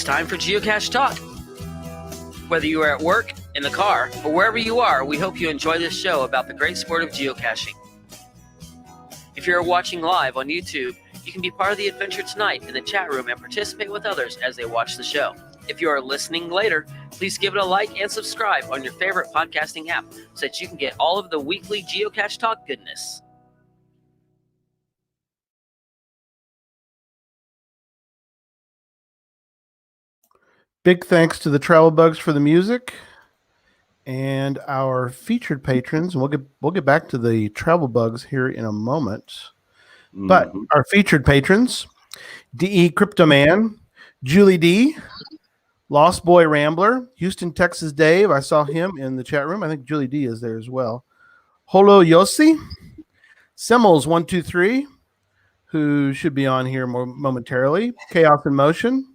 It's time for Geocache Talk. Whether you are at work, in the car, or wherever you are, we hope you enjoy this show about the great sport of geocaching. If you're watching live on YouTube, you can be part of the adventure tonight in the chat room and participate with others as they watch the show. If you are listening later, please give it a like and subscribe on your favorite podcasting app so that you can get all of the weekly Geocache Talk goodness. Big thanks to the Travel Bugs for the music and our featured patrons. And we'll get back to the Travel Bugs here in a moment. But our featured patrons, DE Cryptoman, Julie D, Lost Boy Rambler, Houston, Texas Dave. I saw him in the chat room. I think Julie D is there as well. Holo Yossi, Semmels 123, who should be on here momentarily. Chaos in Motion.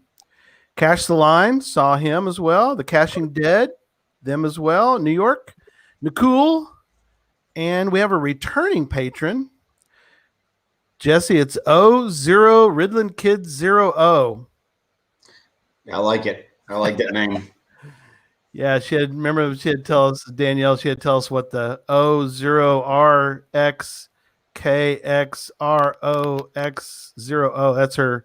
Cash the Line, saw him as well. The Caching Dead, them as well. New York, Nicole, and we have a returning patron. Jesse, it's 00 Ridland Kids 00. I like it. I like that name. Yeah, she had tell us, Danielle, she had tell us what the 00RXKXROX00. That's her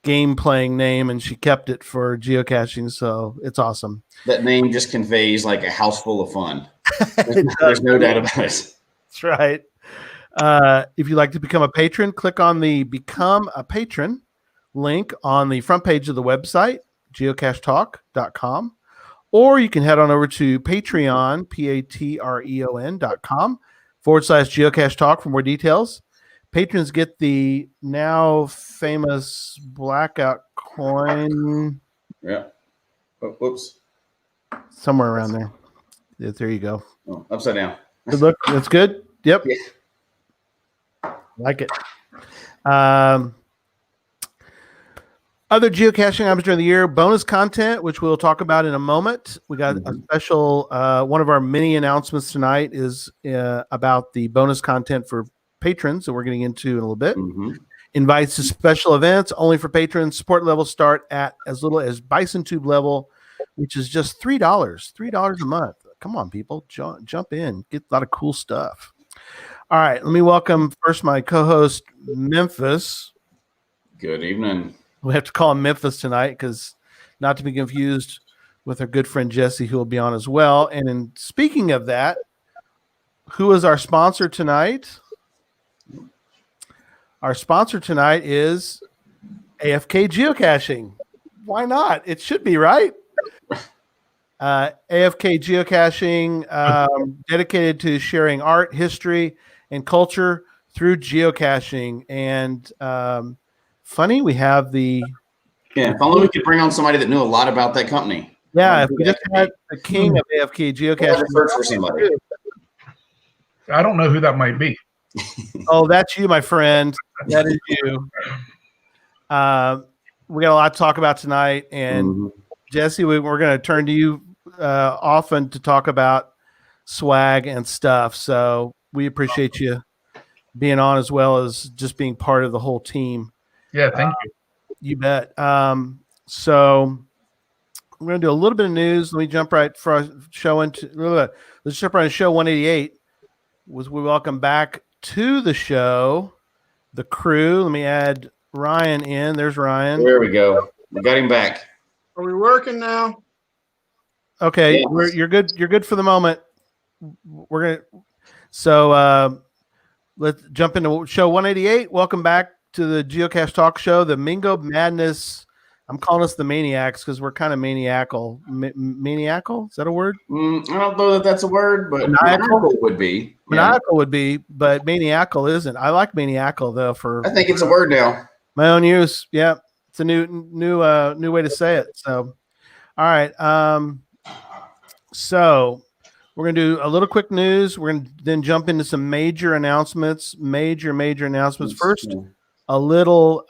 game playing name, and she kept it for geocaching, so it's awesome. That name just conveys like a house full of fun. There's no doubt about it. That's right. If you'd like to become a patron, click on the Become a Patron link on the front page of the website, geocachetalk.com, or you can head on over to Patreon, patreon.com/geocache talk for more details. Patrons get the now famous blackout coin. Yeah. Oh, whoops. Somewhere around there. Yeah, there you go. Oh, upside down. Good look. That's good. Yep. Yeah. Like it. Other geocaching items during the year, bonus content, which we'll talk about in a moment. We got a special, one of our mini announcements tonight is about the bonus content for patrons that we're getting into in a little bit. Invites to special events only for patrons. Support levels start at as little as Bison Tube level, which is just $3 a month. Come on, people, jump in, get a lot of cool stuff. All right, let me welcome first my co-host Memphis. Good evening. We have to call him Memphis tonight because not to be confused with our good friend Jesse, who will be on as well. And speaking of that, who is our sponsor tonight? Our sponsor tonight is AFK Geocaching. Why not? It should be, right? AFK Geocaching, dedicated to sharing art, history, and culture through geocaching. And funny, we have the... Yeah, if only we could bring on somebody that knew a lot about that company. Yeah, if we just had the king of AFK Geocaching. Search for somebody. I don't know who that might be. Oh, that's you, my friend. That is you. We got a lot to talk about tonight, and Jesse, we're going to turn to you often to talk about swag and stuff. So we appreciate you being on as well as just being part of the whole team. Yeah, thank you. You bet. So we're going to do a little bit of news. Let me jump right for show into. Let's jump right to show 188. We welcome back to the show the crew. Let me add Ryan in. There's Ryan. There we go. We got him back. Are we working now? Okay, Yes. You're good. You're good for the moment. We're gonna. So let's jump into show 188. Welcome back to the Geocache Talk Show. The Mingo Madness. I'm calling us the Maniacs because we're kind of maniacal. Maniacal? Is that a word? I don't know that that's a word, but maniacal would be. Maniacal would be, but maniacal isn't. I like maniacal though. For I think it's a word now. my own use. Yeah, it's a new way to say it. So, all right. So we're gonna do a little quick news. We're gonna then jump into some major announcements. Major announcements. First, a little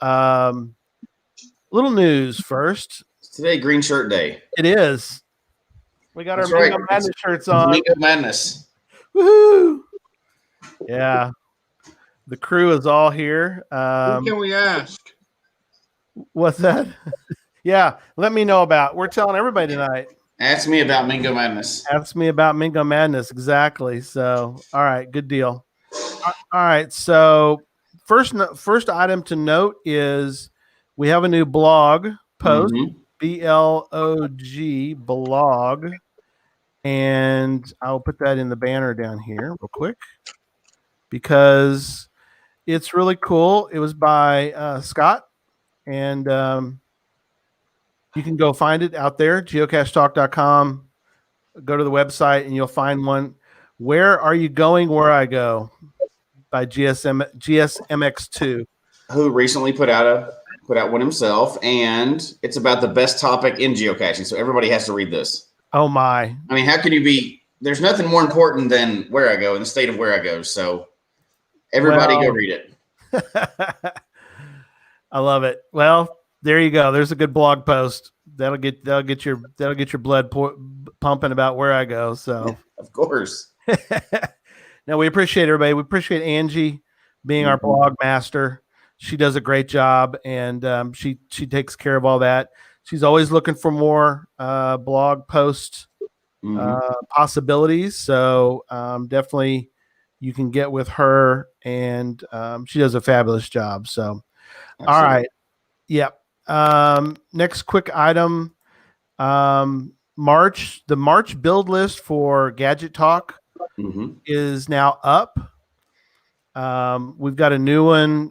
news first. It's today Green Shirt Day. It is. We got That's our right. Mingo Madness shirts on. Mingo Madness. Woohoo! Yeah. The crew is all here. Who can we ask? What's that? Yeah, let me know about. We're telling everybody tonight. Ask me about Mingo Madness. Ask me about Mingo Madness. Exactly. So, all right, good deal. All right. So, first item to note is we have a new blog post, Mhm. BLOG blog, and I'll put that in the banner down here real quick because it's really cool. It was by Scott, and you can go find it out there, geocachetalk.com. Go to the website and you'll find one. Where Are You Going Where I Go by GSMX2. Who recently put out one himself, and it's about the best topic in geocaching. So everybody has to read this. Oh my. I mean, how can you be? There's nothing more important than where I go and the state of where I go. So everybody go read it. I love it. Well, there you go. There's a good blog post. That'll get your blood pumping about where I go. So Of course. No, we appreciate everybody. We appreciate Angie being our blog master. She does a great job, and she takes care of all that. She's always looking for more blog post possibilities. So definitely you can get with her, and she does a fabulous job. So, Absolutely. All right. Yep. Next quick item. The March build list for Gadget Talk is now up. We've got a new one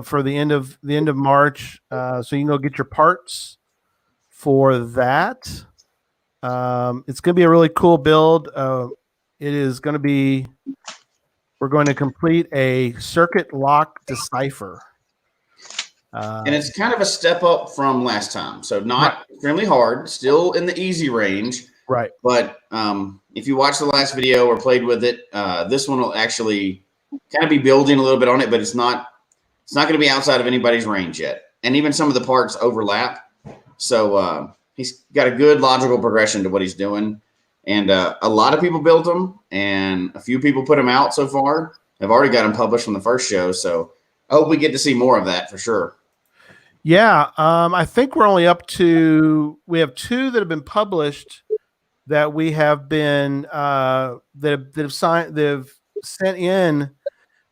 for the end of March, so you can go get your parts for that. It's going to be a really cool build. It is going to be. We're going to complete a circuit lock decipher. And it's kind of a step up from last time. So not extremely hard, still in the easy range. Right. But if you watch the last video or played with it, this one will actually kind of be building a little bit on it, but it's not going to be outside of anybody's range yet. And even some of the parts overlap. So he's got a good logical progression to what he's doing. And a lot of people built them, and a few people put them out so far. I've already got them published from the first show. So I hope we get to see more of that for sure. Yeah, I think we're only up to. We have 2 that have been published that we have been that have signed. They've sent in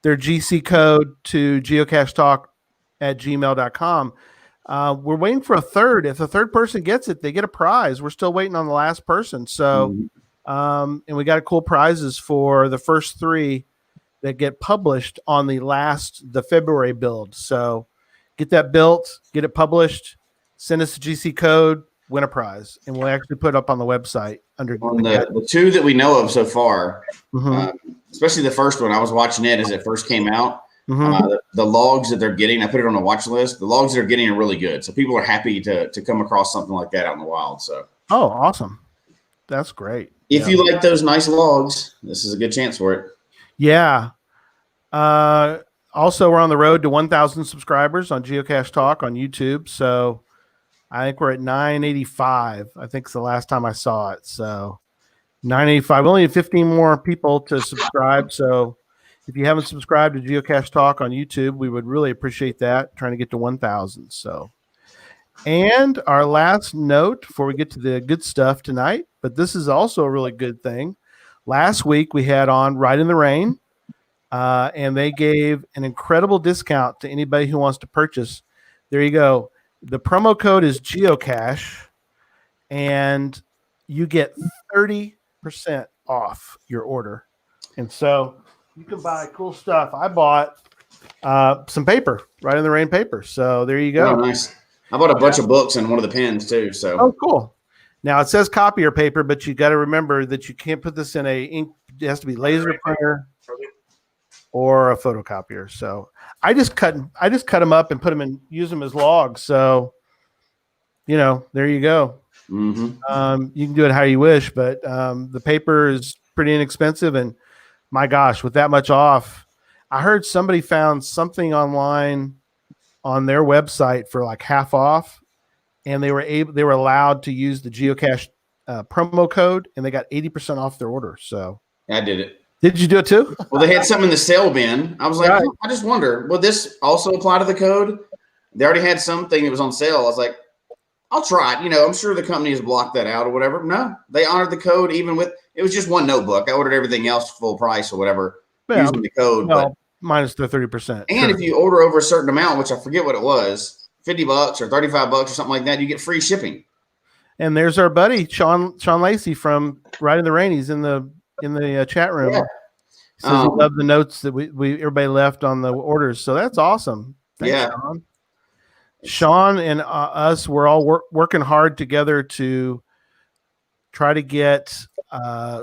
their GC code to geocachetalk@gmail.com. We're waiting for a third. If the third person gets it, they get a prize. We're still waiting on the last person. So, and we got cool prizes for the first 3 that get published on the February build. So get that built, get it published, send us a GC code, win a prize, and we'll actually put it up on the website under the 2 that we know of so far, especially the first one. I was watching it as it first came out. The logs that they're getting, I put it on a watch list. The logs they're getting are really good. So people are happy to come across something like that out in the wild. So awesome. That's great. If you like those nice logs, this is a good chance for it. Yeah. Also, we're on the road to 1,000 subscribers on Geocache Talk on YouTube. So I think we're at 985. I think it's the last time I saw it. So 985. We only need 15 more people to subscribe. So if you haven't subscribed to Geocache Talk on YouTube, we would really appreciate that. Trying to get to 1,000. So, and our last note before we get to the good stuff tonight, but this is also a really good thing. Last week we had on Ride in the Rain. And they gave an incredible discount to anybody who wants to purchase. There you go. The promo code is Geocache, and you get 30% off your order. And so you can buy cool stuff. I bought some paper, Ride in the Rain paper. So there you go. Oh, nice. I bought a bunch of books and one of the pens too. So cool. Now it says copier paper, but you got to remember that you can't put this in a ink. It has to be laser printer or a photocopier. So I just cut them up and put them in, use them as logs. So, there you go. You can do it how you wish, but the paper is pretty inexpensive. And my gosh, with that much off, I heard somebody found something online on their website for like half off, and they were allowed to use the Geocache promo code, and they got 80% off their order. So I did it. Did you do it too? Well, they had something in the sale bin. I was like, I just wonder, will this also apply to the code? They already had something that was on sale. I was like, I'll try it. You know, I'm sure the company has blocked that out or whatever. No, they honored the code even with it was just one notebook. I ordered everything else full price or whatever using the code. Well, minus the 30%. And if you order over a certain amount, which I forget what it was, $50 or $35 or something like that, you get free shipping. And there's our buddy Sean Lacey from Right in the Rain. He's in the chat room. Yeah. He says he loved the notes that we everybody left on the orders. So that's awesome. Thanks, Sean. Sean and us, we're all working hard together to try to get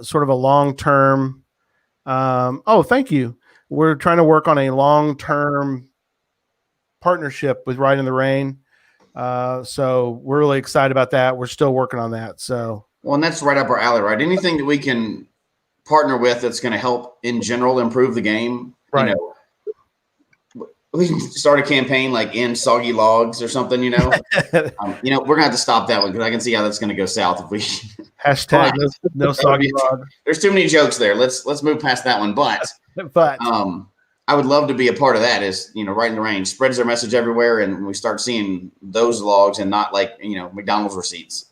sort of a long-term. Thank you. We're trying to work on a long-term partnership with Right in the Rain. So we're really excited about that. We're still working on that. So, well, and that's right up our alley, right? Anything that we can partner with that's going to help in general improve the game. Right. You know, we can start a campaign like end soggy logs or something, you know. We're gonna have to stop that one because I can see how that's gonna go south if we hashtag no soggy log. There's too many jokes there. Let's move past that one. But I would love to be a part of that. Is Right in the Rain spreads their message everywhere, and we start seeing those logs and not like McDonald's receipts.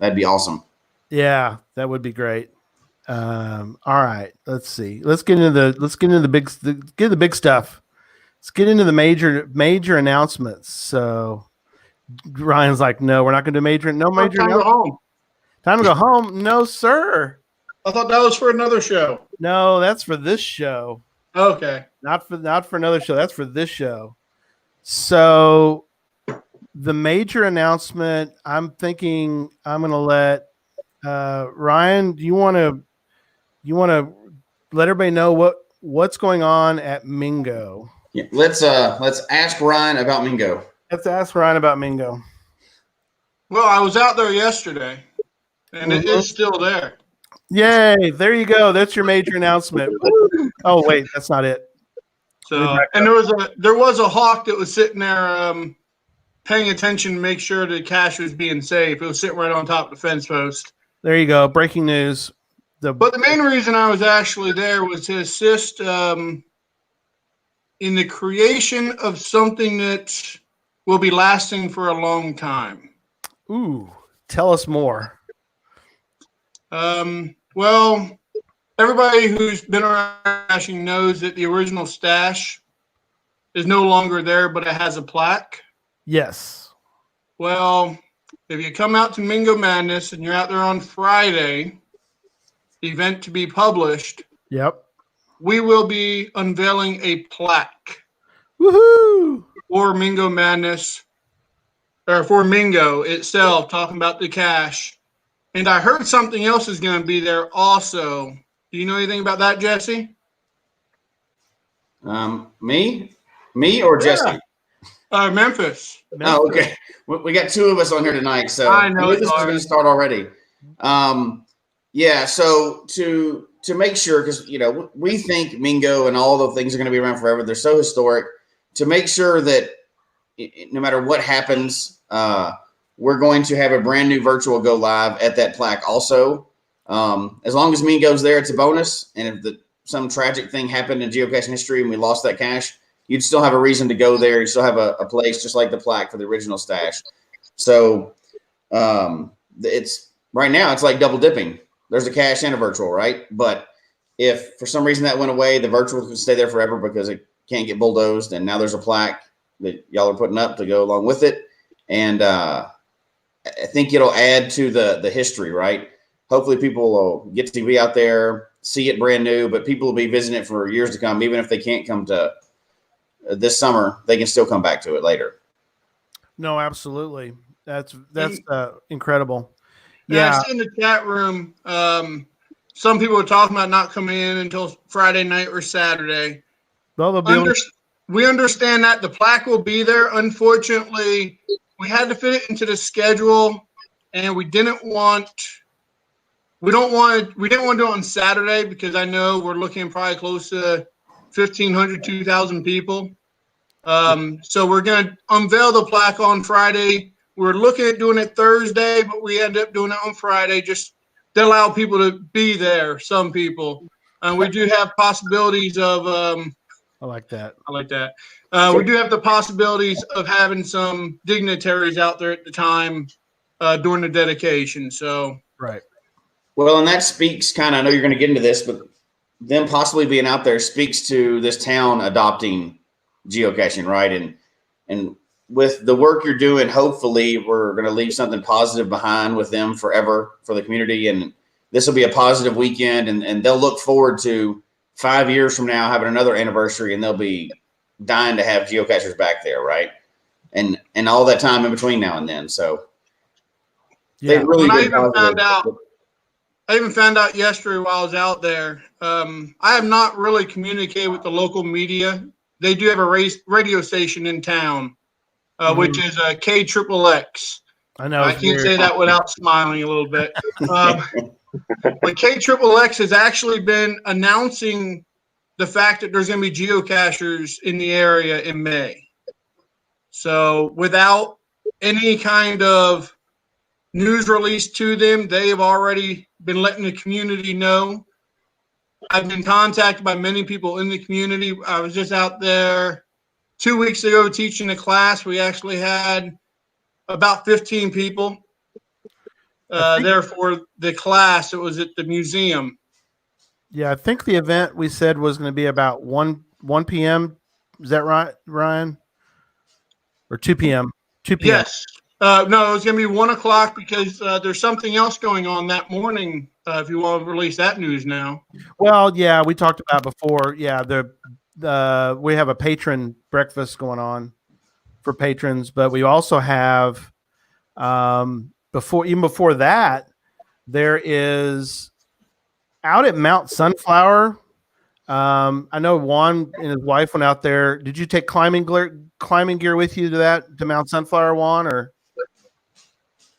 That'd be awesome. Yeah, that would be great. All right, let's see. Let's get into the big stuff. Let's get into the major announcements. So Ryan's like, no, we're not going to do major announcements. Time to go home. No, sir. I thought that was for another show. No, that's for this show. Okay. Not for another show. That's for this show. So the major announcement, I'm thinking I'm going to let Ryan, do you want to let everybody know what's going on at Mingo? Yeah, let's ask Ryan about Mingo. Let's ask Ryan about Mingo. Well, I was out there yesterday, and it is still there. Yay! There you go. That's your major announcement. Oh wait, that's not it. So, and there was a hawk that was sitting there, paying attention to make sure the cache was being safe. It was sitting right on top of the fence post. There you go. Breaking news. But the main reason I was actually there was to assist in the creation of something that will be lasting for a long time. Ooh, tell us more. Well, everybody who's been around caching knows that the original stash is no longer there, but it has a plaque. Yes. Well, if you come out to Mingo Madness and you're out there on Friday, the event to be published. Yep. We will be unveiling a plaque. Woohoo! For Mingo Madness, or for Mingo itself, talking about the cache. And I heard something else is going to be there also. Do you know anything about that, Jesse? Me or Jesse? Memphis. Oh, okay. We got two of us on here tonight, so I know this is going to start already. Yeah. So to make sure, because we think Mingo and all the things are going to be around forever. They're so historic. To make sure that no matter what happens, we're going to have a brand new virtual go live at that plaque also. As long as Mingo's there, it's a bonus. And if some tragic thing happened in geocaching history and we lost that cache, you'd still have a reason to go there. You still have a place just like the plaque for the original stash. So it's right now it's like double dipping. There's a cache and a virtual, right? But if for some reason that went away, the virtual can stay there forever because it can't get bulldozed. And now there's a plaque that y'all are putting up to go along with it. And I think it'll add to the history, right? Hopefully people will get to be out there, see it brand new, but people will be visiting it for years to come. Even if they can't come to this summer, they can still come back to it later. No, absolutely. That's incredible. Yeah, I see in the chat room, some people are talking about not coming in until Friday night or Saturday. Well, we understand that the plaque will be there. Unfortunately, we had to fit it into the schedule, and we didn't want to do it on Saturday because I know we're looking probably close to 1,500, 2,000 people. So we're going to unveil the plaque on Friday. We're looking at doing it Thursday, but we ended up doing it on Friday just to allow people to be there, some people. We do have possibilities of I like that. We do have the possibilities of having some dignitaries out there at the time during the dedication. So, Right. Well, and that speaks kind of, I know you're going to get into this, but them possibly being out there speaks to this town adopting geocaching, right? And with the work you're doing, hopefully we're going to leave something positive behind with them forever for the community. And this will be a positive weekend, and they'll look forward to 5 years from now having another anniversary, and they'll be dying to have geocachers back there, right? And all that time in between now and then. So Yeah. they really I did even positive. found out yesterday while I was out there. I have not really communicated with the local media. They do have a radio station in town, which is KXXX. I know. I it's can't weird. say that without smiling a little bit. But KXXX has actually been announcing the fact that there's going to be geocachers in the area in May. So without any kind of news release to them, they have already been letting the community know. I've been contacted by many people in the community. I was just out there 2 weeks ago teaching a class. We actually had about 15 people there for the class. It was at the museum. Yeah, I think the event we said was going to be about 1 p.m. Is that right, Ryan? Or 2 p.m.? 2 p.m. Yes. No, it was going to be 1 o'clock because there's something else going on that morning. If you want to release that news now. Well, yeah, we talked about before. Yeah, we have a patron breakfast going on for patrons, but we also have before that, there is out at Mount Sunflower. I know Juan and his wife went out there. Did you take climbing gear with you to Mount Sunflower, Juan, or?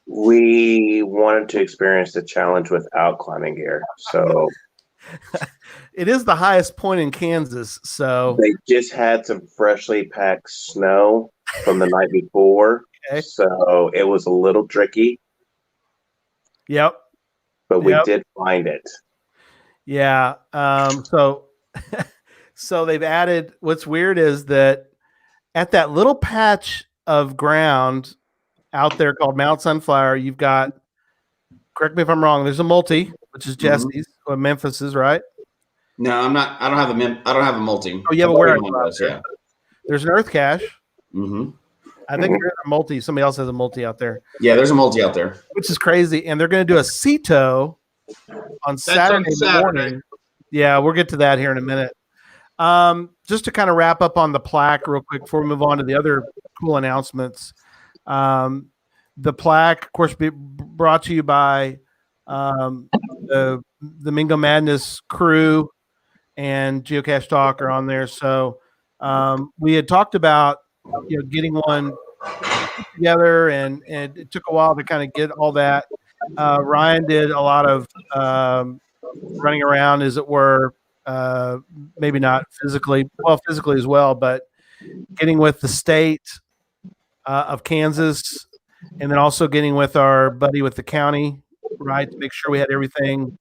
We wanted to experience the challenge without climbing gear. So it is the highest point in Kansas. So they just had some freshly packed snow from the night before. Okay. So it was a little tricky. Yep. But we did find it. Yeah. So they've added, what's weird is that at that little patch of ground out there called Mount Sunflower, you've got, correct me if I'm wrong, there's a multi, which is Jesse's or Memphis's, right? No, I'm not. I don't have a multi. Oh, you have a warehouse out there. Yeah. There's an Earth Cache. Mm-hmm. I think there's a multi. Somebody else has a multi out there. Yeah, there's a multi out there, which is crazy. And they're going to do a CETO on Saturday morning. Yeah, we'll get to that here in a minute. Just to kind of wrap up on the plaque real quick before we move on to the other cool announcements. The plaque, of course, brought to you by the Mingo Madness crew, and Geocache Talk are on there. So we had talked about getting one together, and it took a while to kind of get all that. Ryan did a lot of running around, as it were, maybe not physically as well, but getting with the state of Kansas, and then also getting with our buddy with the county, right, to make sure we had everything.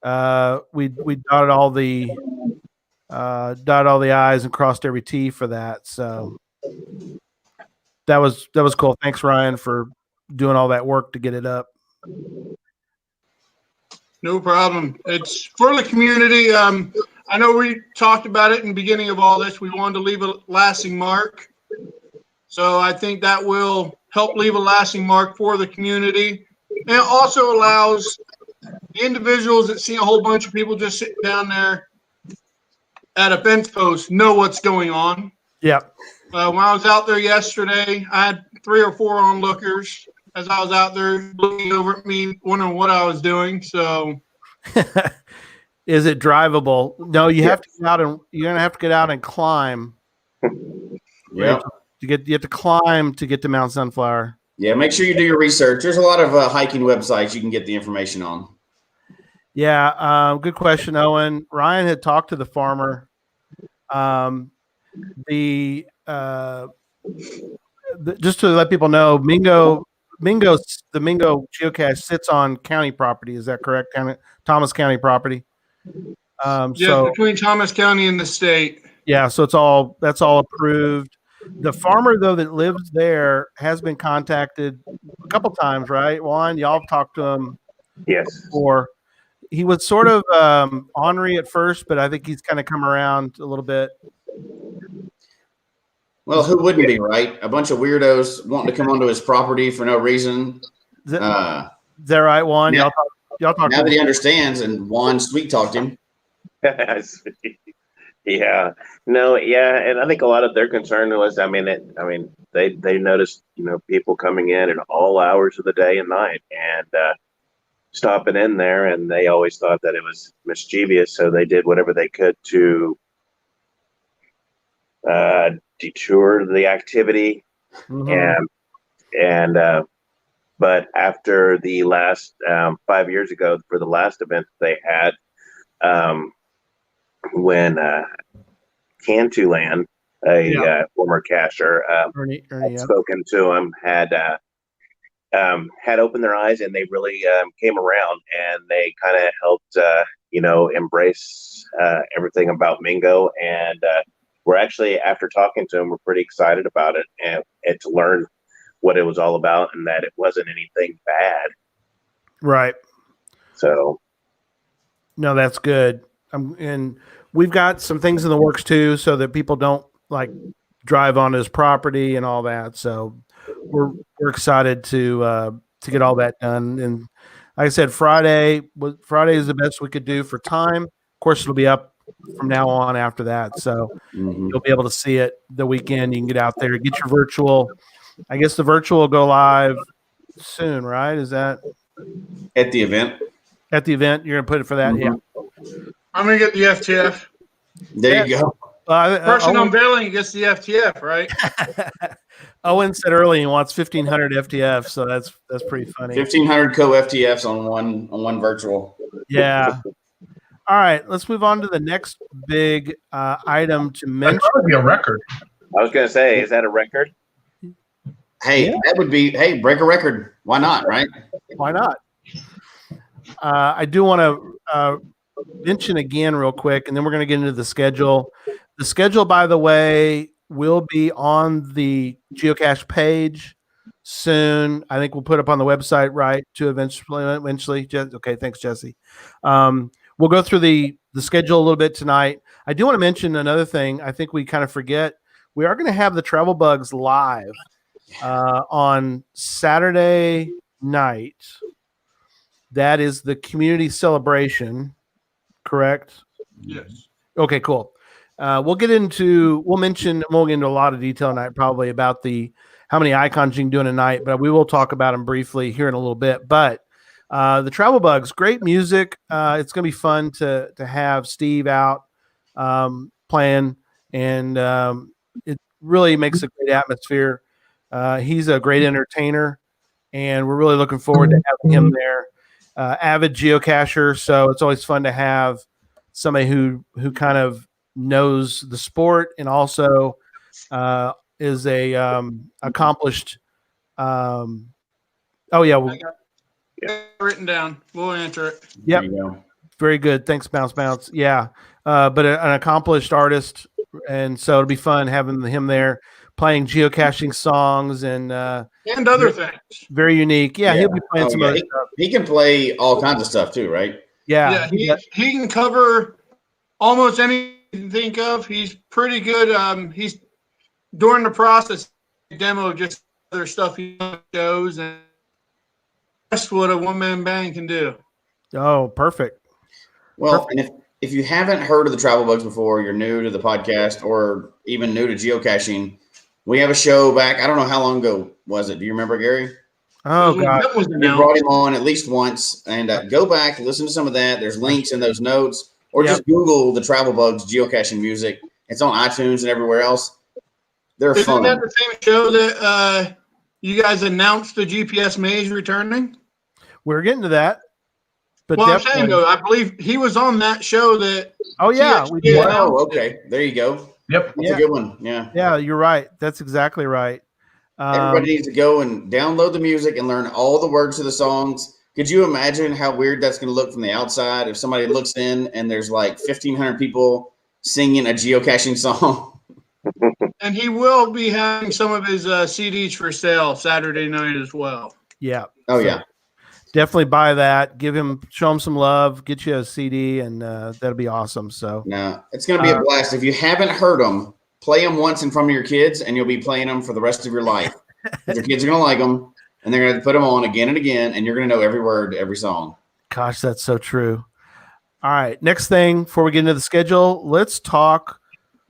We dotted all the I's and crossed every T for that. So that was cool. Thanks, Ryan, for doing all that work to get it up. No problem. It's for the community. I know we talked about it in the beginning of all this. We wanted to leave a lasting mark. So I think that will help leave a lasting mark for the community. And it also allows the individuals that see a whole bunch of people just sitting down there at a fence post know what's going on. Yeah. When I was out there yesterday, I had 3 or 4 onlookers as I was out there looking over at me, wondering what I was doing. So, is it drivable? No, you have to get out, and you're gonna have to get out and climb. Yeah. You have to climb to get to Mount Sunflower. Yeah, make sure you do your research. There's a lot of hiking websites you can get the information on. Yeah, good question, Owen. Ryan had talked to the farmer. Just to let people know, the Mingo geocache sits on county property. Is that correct? Thomas County property. between Thomas County and the state. Yeah, so that's all approved. The farmer though that lives there has been contacted a couple times, right? Juan, y'all have talked to him Yes. before. He was sort of ornery at first, but I think he's kind of come around a little bit. Well, who wouldn't be, right? A bunch of weirdos wanting to come onto his property for no reason. Is that right, Juan? Yeah. Y'all talk Now that he understands, and Juan sweet talked him. Yeah, no, yeah, and I think a lot of their concern was, they noticed, people coming in at all hours of the day and night, and stopping in there, and they always thought that it was mischievous, so they did whatever they could to detour the activity, but after the last 5 years ago, for the last event they had. When Cantuland, a former cacher, Ernie, had spoken to him, had opened their eyes, and they really came around, and they kind of helped, embrace everything about Mingo. And we're actually, after talking to him, we're pretty excited about it, and to learn what it was all about, and that it wasn't anything bad. Right. So, no, that's good. And we've got some things in the works too, so that people don't like drive on his property and all that. So we're excited to get all that done. And like I said, Friday is the best we could do for time. Of course, it'll be up from now on after that. So you'll be able to see it the weekend. You can get out there, get your virtual. I guess the virtual will go live soon, right? Is that At the event? At the event, you're gonna put it for that, yeah. I'm gonna get the FTF. There you go. Person unveiling gets the FTF, right? Owen said earlier he wants 1,500 FTF, so that's pretty funny. 1,500 co-FTFs on one virtual. Yeah. All right, let's move on to the next big item to mention. That would be a record. I was going to say, is that a record? Hey, that would be, break a record. Why not, right? Why not? I do want to mention again real quick, and then we're going to get into the schedule. The schedule, by the way, will be on the Geocache page soon. I think we'll put up on the website, right, to eventually. Okay, thanks, Jesse. We'll go through the schedule a little bit tonight. I do want to mention another thing. I think we kind of forget. We are going to have the Travel Bugs live on Saturday night. That is the community celebration, correct? Yes. Okay, cool. We'll get into a lot of detail tonight, probably about how many icons you can do in a night, but we will talk about them briefly here in a little bit. But the Travel Bugs, great music. It's going to be fun to have Steve out playing, and it really makes a great atmosphere. He's a great entertainer, and we're really looking forward to having him there. Avid geocacher, so it's always fun to have somebody who kind of knows the sport and also is a accomplished. Oh yeah, I got it written down. We'll answer it. Yep. Very good. Thanks, Bounce. Yeah, but an accomplished artist, and so it'll be fun having him there playing geocaching songs and other things. Very unique. Yeah, he'll be playing some other stuff. He can play all kinds of stuff too, right? Yeah, he can cover almost anything you can think of. He's pretty good. He's during the process demo just other stuff he shows, and that's what a one-man band can do. Oh, perfect. Well, and if you haven't heard of the Travel Bugs before, you're new to the podcast or even new to geocaching, we have a show back. I don't know how long ago was it. Do you remember, Gary? Oh, God. We brought him on at least once. And go back, listen to some of that. There's links in those notes. Or just Google the Travel Bugs geocaching music. It's on iTunes and everywhere else. They're fun. Isn't that the same show that you guys announced the GPS maze returning? We're getting to that. But I'm saying, though, I believe he was on that show that. Oh, yeah. We did. Oh, okay. There you go. Yep. That's a good one. Yeah. Yeah, you're right. That's exactly right. Everybody needs to go and download the music and learn all the words to the songs. Could you imagine how weird that's going to look from the outside if somebody looks in and there's like 1,500 people singing a geocaching song. And he will be having some of his CDs for sale Saturday night as well. Yeah. Oh, So yeah. definitely buy that. Show him some love. Get you a CD, and that'll be awesome. So No, it's going to be a blast. If you haven't heard them, play them once in front of your kids, and you'll be playing them for the rest of your life. Your kids are going to like them, and they're going to put them on again and again, and you're going to know every word, every song. gosh, that's so true. All right. Next thing before we get into the schedule, let's talk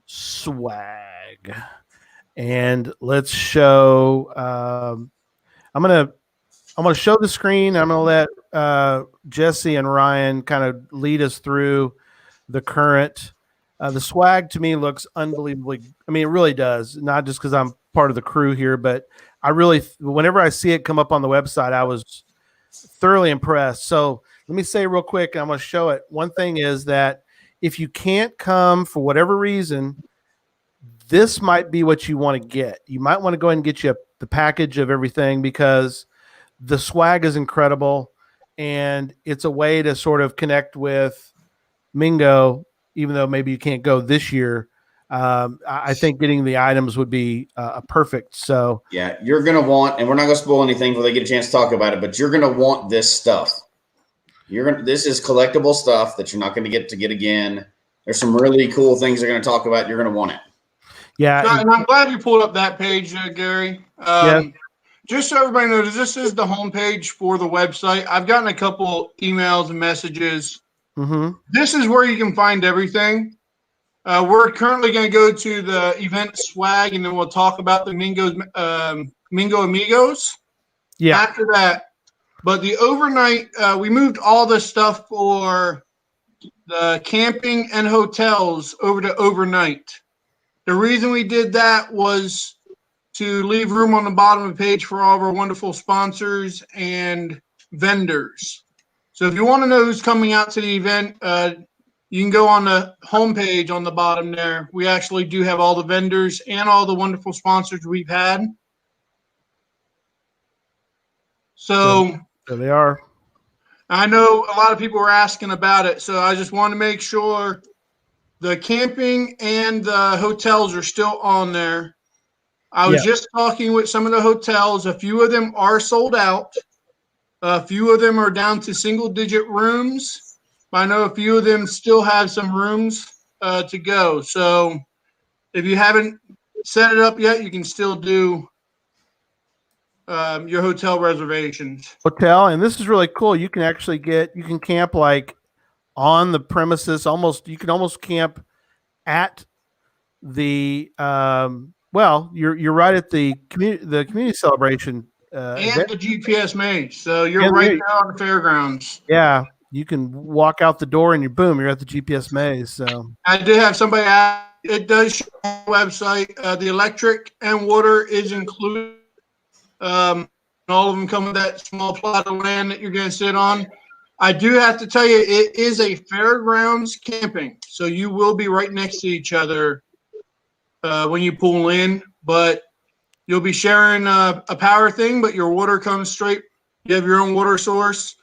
swag. And let's show I'm gonna show the screen. I'm gonna let Jesse and Ryan kind of lead us through the current. The swag to me looks unbelievably. I mean, it really does. Not just because I'm part of the crew here, but I really, whenever I see it come up on the website, I was thoroughly impressed. So let me say real quick, and I'm going to show it. One thing is that if you can't come for whatever reason, this might be what you want to get. You might want to go ahead and get you the package of everything because the swag is incredible, and it's a way to sort of connect with Mingo, even though maybe you can't go this year. I think getting the items would be a perfect. So yeah, you're going to want, and we're not going to spoil anything before they get a chance to talk about it, but you're going to want this stuff. This is collectible stuff that you're not going to get again. There's some really cool things they're going to talk about. You're going to want it. Yeah. And I'm glad you pulled up that page, Gary. Yeah. Just so everybody knows, this is the homepage for the website. I've gotten a couple emails and messages. Mm-hmm. This is where you can find everything. We're currently going to go to the event swag, and then we'll talk about the Mingo amigos. Yeah. After that, but the overnight, we moved all the stuff for the camping and hotels over to overnight. The reason we did that was to leave room on the bottom of the page for all of our wonderful sponsors and vendors. So if you want to know who's coming out to the event, you can go on the homepage on the bottom there. We actually do have all the vendors and all the wonderful sponsors we've had. So There they are. I know a lot of people were asking about it, so I just want to make sure the camping and the hotels are still on there. I was just talking with some of the hotels. A few of them are sold out. A few of them are down to single-digit rooms. I know a few of them still have some rooms to go. So if you haven't set it up yet, you can still do your hotel reservations. Hotel, and this is really cool. You can actually camp like on the premises. You can almost camp at the you're right at the community celebration And event. the GPS maze. So you're right there on the fairgrounds. Yeah, you can walk out the door and you're at the GPS maze. So I did have somebody ask. It does show on the website. The electric and water is included. All of them come with that small plot of land that you're going to sit on. I do have to tell you, it is a fairgrounds camping, so you will be right next to each other when you pull in. But you'll be sharing a power thing, but your water comes straight. You have your own water source.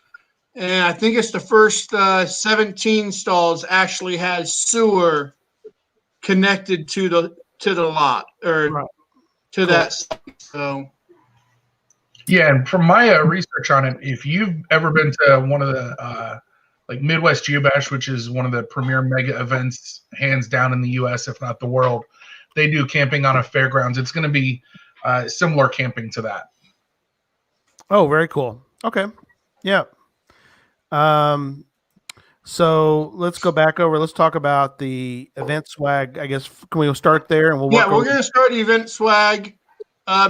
And I think it's the first 17 stalls actually has sewer connected to the lot or to that site. So Yeah, and from my research on it, if you've ever been to one of the like Midwest Geobash, which is one of the premier mega events, hands down in the U.S., if not the world, they do camping on a fairgrounds. It's going to be similar camping to that. Oh, very cool. Okay. Yeah. So let's go back over. Let's talk about the event swag. I guess can we start there and we'll work we're going to start the event swag.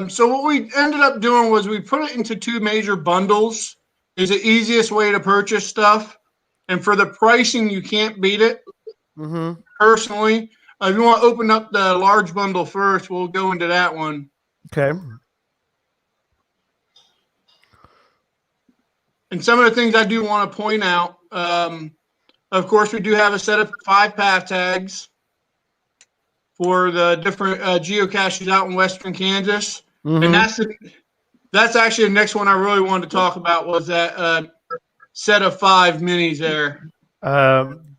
So what we ended up doing was we put it into two major bundles. It's the easiest way to purchase stuff, and for the pricing, you can't beat it. Mm-hmm. Personally, if you want to open up the large bundle first, we'll go into that one. Okay. And some of the things I do want to point out, of course, we do have a set of 5 path tags for the different geocaches out in Western Kansas. Mm-hmm. And that's actually the next one I really wanted to talk about was that set of 5 minis there.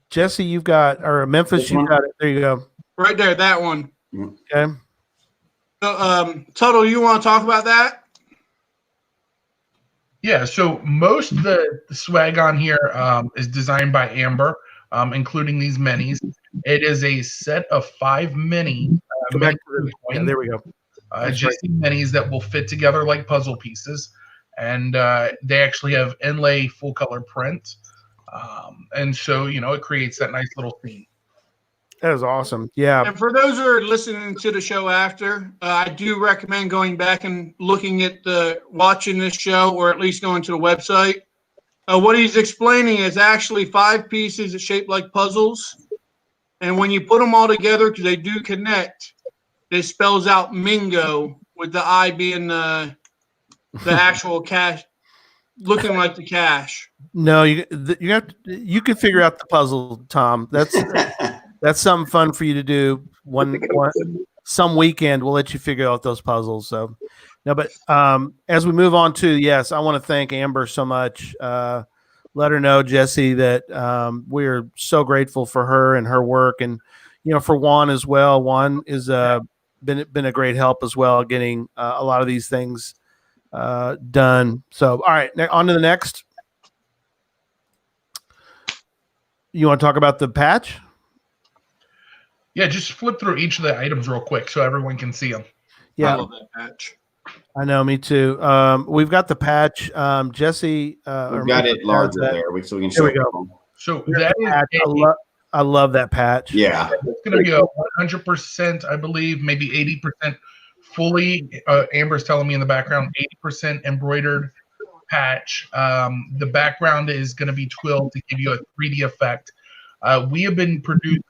Jesse, you've got, or Memphis, This you've one? got it. There you go. Right there, that one. Okay. So, Tuttle, you want to talk about that? Yeah, so most of the swag on here is designed by Amber, including these minis. It is a set of 5 mini Go back to the, yeah, coins, there we go. That's just minis that will fit together like puzzle pieces. And they actually have inlay full color print. And so, it creates that nice little theme. That is awesome. Yeah. And for those who are listening to the show after, I do recommend going back and looking at watching this show, or at least going to the website. What he's explaining is actually 5 pieces shaped like puzzles. And when you put them all together, because they do connect, it spells out Mingo, with the I being the actual cash, looking like the cash. No, you have to, you can figure out the puzzle, Tom. That's something fun for you to do some weekend. We'll let you figure out those puzzles. So no, but as we move on to, yes, I want to thank Amber so much. Let her know, Jesse, that we're so grateful for her and her work, and for Juan as well. Juan is been a great help as well, getting a lot of these things done. So all right, on to the next. You want to talk about the patch? Yeah, just flip through each of the items real quick so everyone can see them. Yeah, I love that patch. I know, me too. We've got the patch. Jesse, We've got it larger there, so we can show There we go. people. So that is I love that patch. Yeah. it's going to be a 100%, I believe, maybe 80% fully. Amber's telling me in the background, 80% embroidered patch. The background is going to be twilled to give you a 3D effect. We have been producing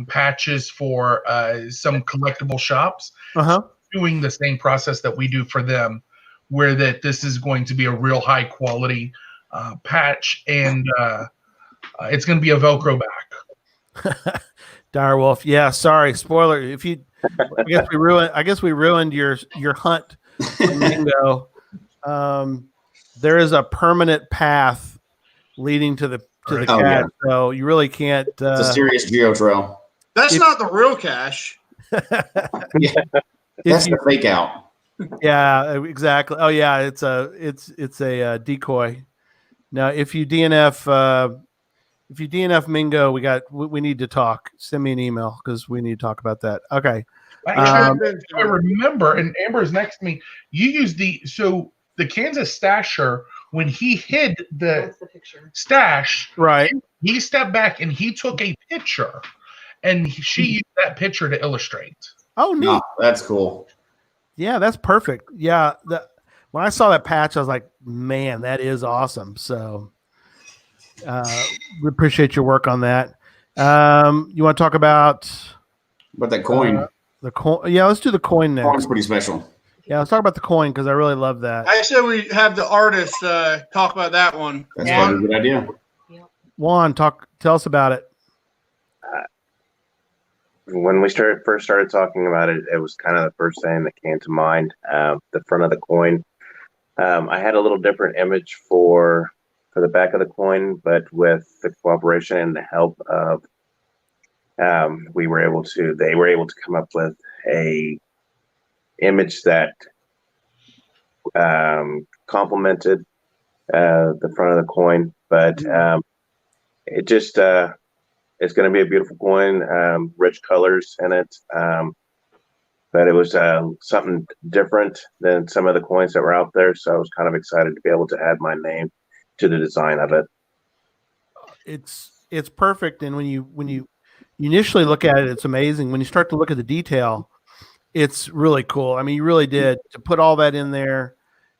patches for some collectible shops, doing the same process that we do for them, where this is going to be a real high quality patch, and it's going to be a Velcro back. Direwolf. Yeah, sorry, spoiler. I guess we ruined your hunt for Mingo. There is a permanent path leading to the cat, yeah. so you really can't. It's a serious geo trail. That's not the real cash. Yeah. That's the fake out. Yeah, exactly. Oh yeah, it's a decoy. Now, if you DNF Mingo, we need to talk. Send me an email because we need to talk about that. Okay. Actually, I remember, and Amber's next to me. You used the Kansas stasher when he hid the stash. Right. He stepped back and he took a picture, and she used that picture to illustrate. Oh, neat. Oh, that's cool. Yeah, that's perfect. Yeah, when I saw that patch, I was like, man, that is awesome. So we appreciate your work on that. You want to talk about that coin? The coin. Yeah, let's do the coin next. Coin's pretty special. Yeah, let's talk about the coin because I really love that. I said we have the artist talk about that one. That's probably a good idea. Juan, tell us about it. When we first started talking about it, it was kind of the first thing that came to mind. The front of the coin. I had a little different image for the back of the coin, but with the cooperation and the help of, they were able to come up with a image that complemented the front of the coin, but it just it's going to be a beautiful coin, rich colors in it. But it was something different than some of the coins that were out there. So I was kind of excited to be able to add my name to the design of it. It's perfect. And when you initially look at it, it's amazing. When you start to look at the detail, it's really cool. I mean, you really did to put all that in there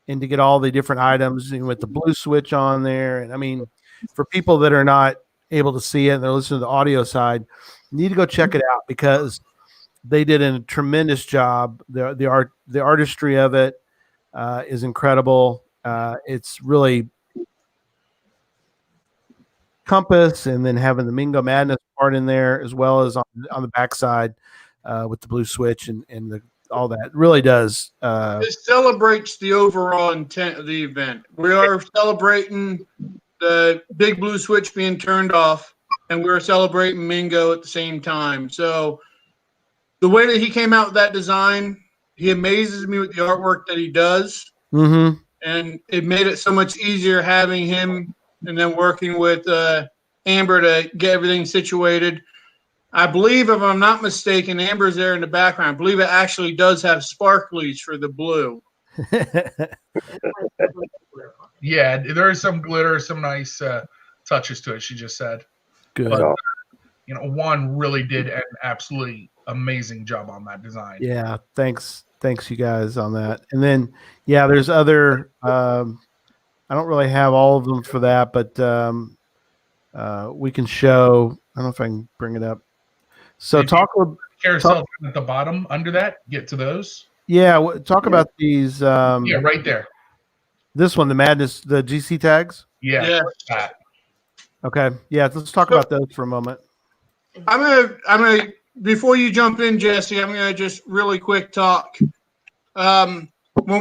and to get all the different items and with the blue switch on there. And I mean, for people that are not able to see it and they're listening to the audio side, you need to go check it out because they did a tremendous job. The artistry of it is incredible. It's really compass and then having the Mingo Madness part in there as well as on the backside with the blue switch and all that. It really does. It celebrates the overall intent of the event. We are celebrating the big blue switch being turned off. and we were celebrating Mingo at the same time. So the way that he came out with that design, he amazes me with the artwork that he does. Mm-hmm. And it made it so much easier having him and then working with Amber to get everything situated. I believe, if I'm not mistaken, Amber's there in the background. I believe it actually does have sparklies for the blue. Yeah, there is some glitter, some nice touches to it. She just said, Good. but Juan really did an absolutely amazing job on that design. Yeah, thanks you guys on that. And then there's other I don't really have all of them for that, but we can show. I don't know if I can bring it up. So Maybe talk carousel at the bottom under that. Get to those. talk about these Yeah, right there. This one, the Madness, the GC tags. Yeah. Yeah. Okay. Yeah, let's talk about those for a moment. I'm gonna before you jump in, Jesse, I'm gonna just really quick talk. When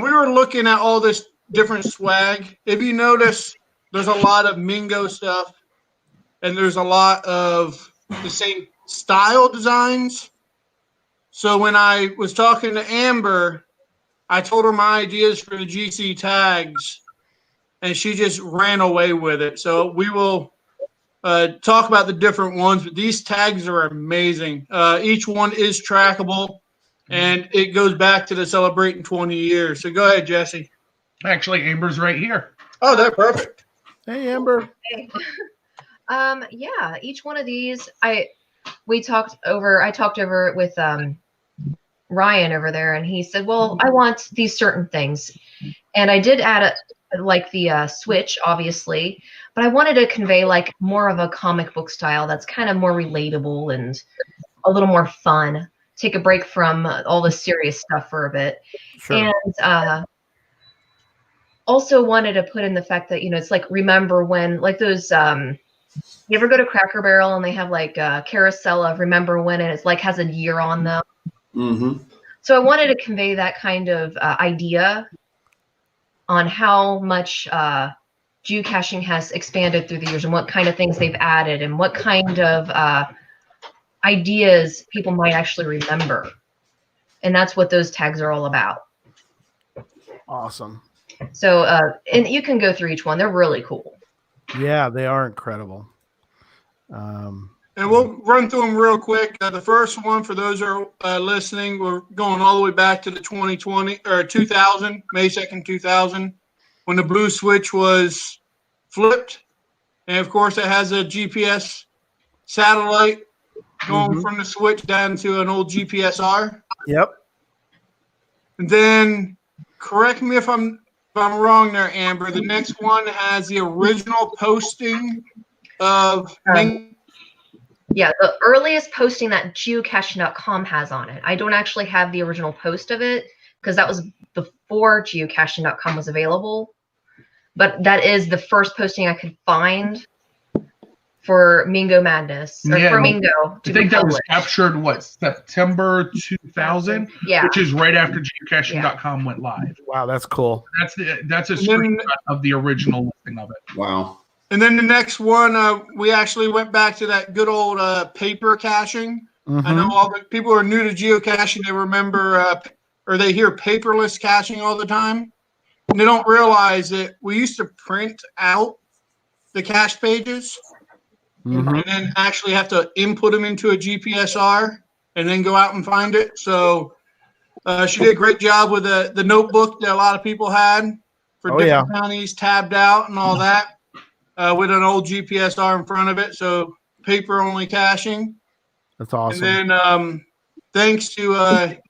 we were looking at all this different swag, if you notice, there's a lot of Mingo stuff, and there's a lot of the same style designs. So when I was talking to Amber, I told her my ideas for the GC tags, and she just ran away with it. So we will talk about the different ones, but these tags are amazing. Each one is trackable, and it goes back to the celebrating 20 years. So go ahead, Jesse. Actually, Amber's right here. Oh, that's perfect. Hey, Amber. Hey. Yeah, each one of these, I talked over it with Ryan over there, and he said, well, I want these certain things. And I did add the switch, obviously, but I wanted to convey like more of a comic book style that's kind of more relatable and a little more fun. Take a break from all the serious stuff for a bit. Sure. And also wanted to put in the fact that, it's like, remember when, like those, you ever go to Cracker Barrel and they have like a carousel of remember when, and it's like has a year on them. Mm-hmm. So I wanted to convey that kind of idea on how much geocaching has expanded through the years and what kind of things they've added and what kind of ideas people might actually remember. And that's what those tags are all about. Awesome. So, and you can go through each one. They're really cool. Yeah, they are incredible. And we'll run through them real quick. The first one, for those who are listening, we're going all the way back to the 2020 or 2000, May 2nd, 2000, when the blue switch was flipped. And of course, it has a GPS satellite going from the switch down to an old GPSR. Yep. And then, correct me if I'm wrong there, Amber. The next one has the original posting of. Yeah, the earliest posting that geocaching.com has on it. I don't actually have the original post of it because that was before geocaching.com was available. But that is the first posting I could find for Mingo Madness, or for Mingo. I think that was captured, September 2000? Yeah. Which is right after geocaching.com went live. Wow, that's cool. That's a screenshot of the original listing of it. Wow. And then the next one, we actually went back to that good old paper caching. Mm-hmm. I know all the people who are new to geocaching, they remember or they hear paperless caching all the time. And they don't realize that we used to print out the cache pages and then actually have to input them into a GPSR and then go out and find it. So she did a great job with the notebook that a lot of people had for different counties, tabbed out and all that. With an old GPSR in front of it, so paper-only caching. That's awesome. And then thanks to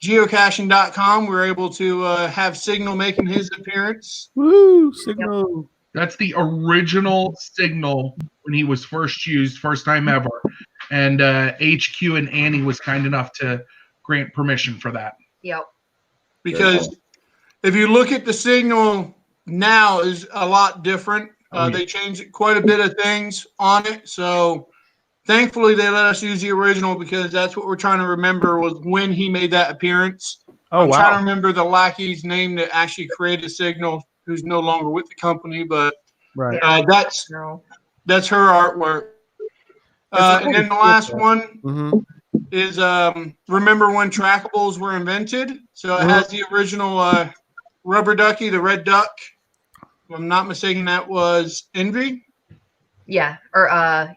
geocaching.com, we were able to have Signal making his appearance. Woo, Signal. That's the original Signal when he was first used, first time ever. And HQ and Annie was kind enough to grant permission for that. Yep. Because if you look at the Signal now, is a lot different. They changed quite a bit of things on it. So thankfully they let us use the original because that's what we're trying to remember was when he made that appearance. Oh, I'm trying to remember the lackey's name that actually created Signal, who's no longer with the company, but that's her artwork. And then the last one Mm-hmm. is remember when trackables were invented? So it has the original rubber ducky, the red duck. If I'm not mistaken, that was Envy. Yeah, or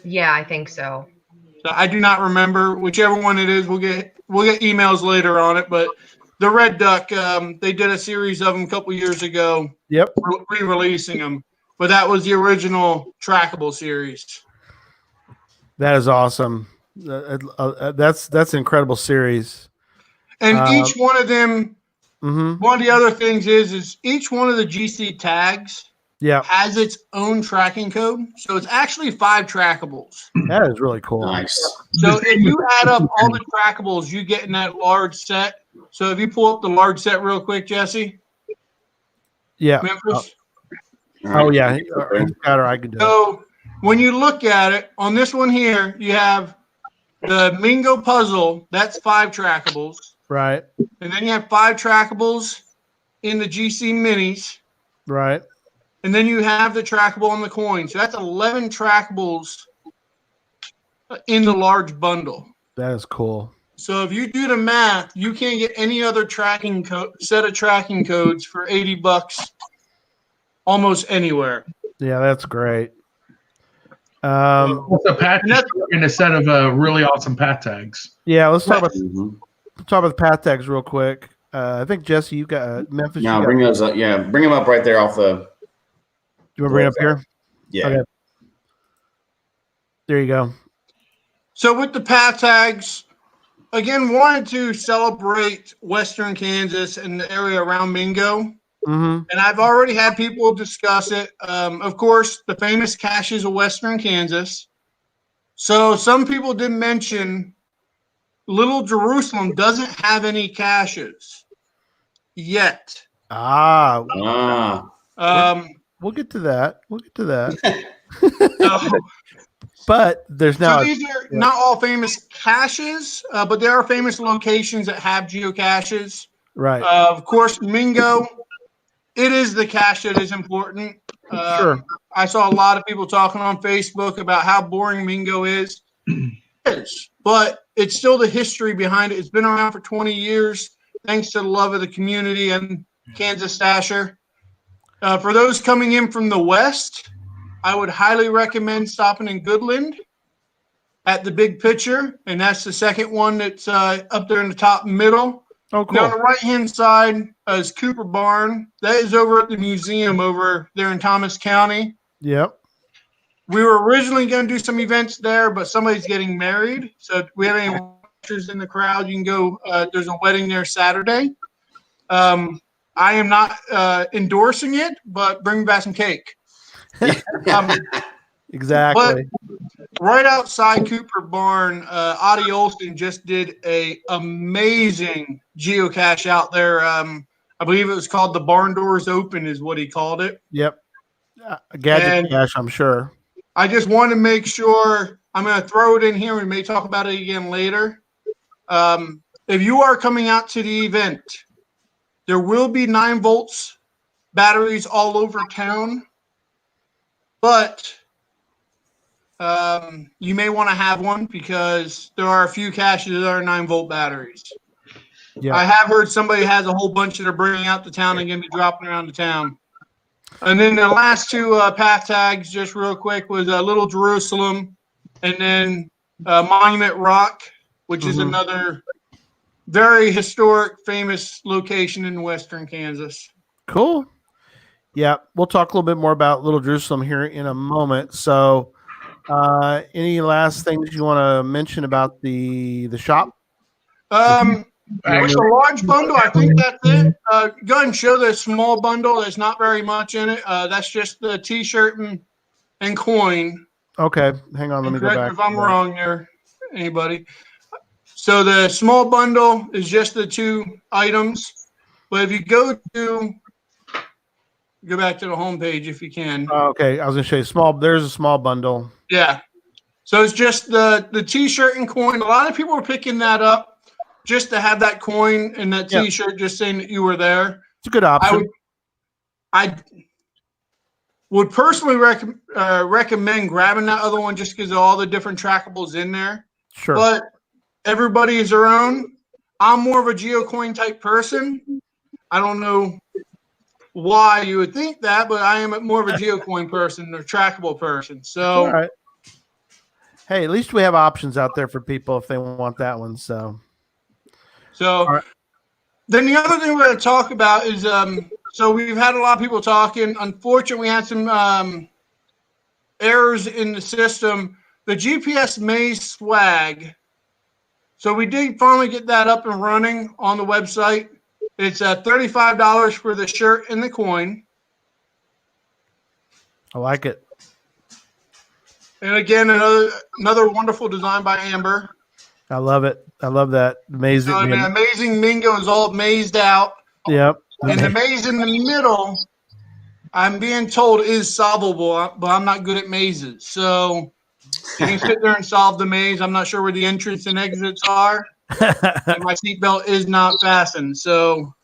yeah, I think so. So I do not remember whichever one it is. We'll get emails later on it, but the red duck, they did a series of them a couple years ago. Yep. Re-releasing them, but that was the original trackable series. That is awesome. That's an incredible series. And each one of them, Mm-hmm. one of the other things is each one of the GC tags has its own tracking code. So it's actually 5 trackables. That is really cool. Nice. So if you add up all the trackables you get in that large set, so if you pull up the large set real quick, Jesse. Yeah. Memphis. Oh yeah. He's got her. I can do it. So when you look at it, on this one here, you have the Mingo puzzle. That's 5 trackables. Right. And then you have 5 trackables in the GC minis. Right. And then you have the trackable on the coin. So that's 11 trackables in the large bundle. That is cool. So if you do the math, you can't get any other tracking set of tracking codes for $80 almost anywhere. Yeah, that's great. What's a patch in a set of really awesome pat tags? Yeah, let's talk about the path tags real quick. I think Jesse, you got Memphis. No, bring those up. Yeah, bring them up right there off the. Do you want to bring it up here? Yeah. Okay. There you go. So with the path tags, again, wanted to celebrate Western Kansas and the area around Mingo. Mm-hmm. And I've already had people discuss it. Of course, the famous caches of Western Kansas. So some people did mention Little Jerusalem doesn't have any caches yet. We'll get to that. So, but there's now. So these are not all famous caches, but there are famous locations that have geocaches. Right. Of course, Mingo. It is the cache that is important. Sure. I saw a lot of people talking on Facebook about how boring Mingo is. It is, but it's still the history behind it. It's been around for 20 years, thanks to the love of the community and Kansas Stasher. For those coming in from the west, I would highly recommend stopping in Goodland at the Big Picture, and that's the second one that's up there in the top middle. Oh, cool. Now, on the right-hand side is Cooper Barn. That is over at the museum over there in Thomas County. Yep. We were originally going to do some events there, but somebody's getting married. So if we have any watchers in the crowd, you can go. There's a wedding there Saturday. I am not endorsing it, but bring me back some cake. Exactly. But right outside Cooper Barn, Audie Olson just did a amazing geocache out there. I believe it was called the Barn Doors Open is what he called it. Yep. A Gadget cache, I'm sure. I just want to make sure I'm going to throw it in here. We may talk about it again later. If you are coming out to the event, there will be 9 volts batteries all over town, but you may want to have one because there are a few caches that are 9-volt batteries. Yeah. I have heard somebody has a whole bunch that are bringing out to town and going to be dropping around the town. And then the last 2 path tags, just real quick, was Little Jerusalem and then Monument Rock, which is another very historic, famous location in western Kansas. Cool. Yeah, we'll talk a little bit more about Little Jerusalem here in a moment. So any last things you want to mention about the shop? It's a large bundle. I think that's it. Go ahead and show the small bundle. There's not very much in it. That's just the T-shirt and coin. Okay, hang on. Let me go back. Correct if I'm wrong there, anybody. So the small bundle is just the 2 items. But if you go back to the home page if you can. Okay, I was going to show you small. There's a small bundle. Yeah. So it's just the T-shirt and coin. A lot of people are picking that up. Just to have that coin and that T-shirt, just saying that you were there. It's a good option. would personally recommend grabbing that other one just because of all the different trackables in there. Sure. But everybody is their own. I'm more of a geocoin type person. I don't know why you would think that, but I am more of a geocoin person or trackable person. So, all right. Hey, at least we have options out there for people if they want that one. So right. Then the other thing we're going to talk about is, so we've had a lot of people talking. Unfortunately, we had some errors in the system. The GPS Maze swag. So we did finally get that up and running on the website. It's $35 for the shirt and the coin. I like it. And again, another wonderful design by Amber. I love it. I love that. Amazing. So the amazing Mingo is all mazed out. Yep. And the maze in the middle, I'm being told, is solvable, but I'm not good at mazes. So you can sit there and solve the maze. I'm not sure where the entrance and exits are. And my seatbelt is not fastened. So.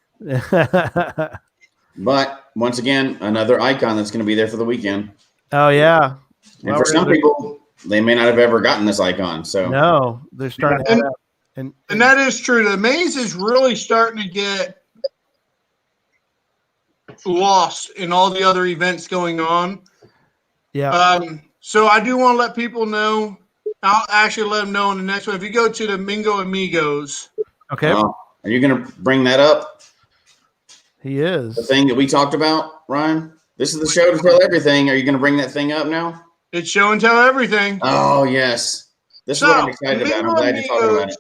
But once again, another icon that's going to be there for the weekend. Oh, yeah. And for some people, they may not have ever gotten this icon. So no, they're starting to add up. And that is true. The maze is really starting to get lost in all the other events going on. Yeah. So I do want to let people know. I'll actually let them know on the next one. If you go to the Mingo Amigos. Okay. Are you going to bring that up? He is. The thing that we talked about, Ryan? This is the show to tell everything. Are you going to bring that thing up now? It's show and tell everything. Oh, yes. This is what I'm excited about. I'm glad you're talking about it.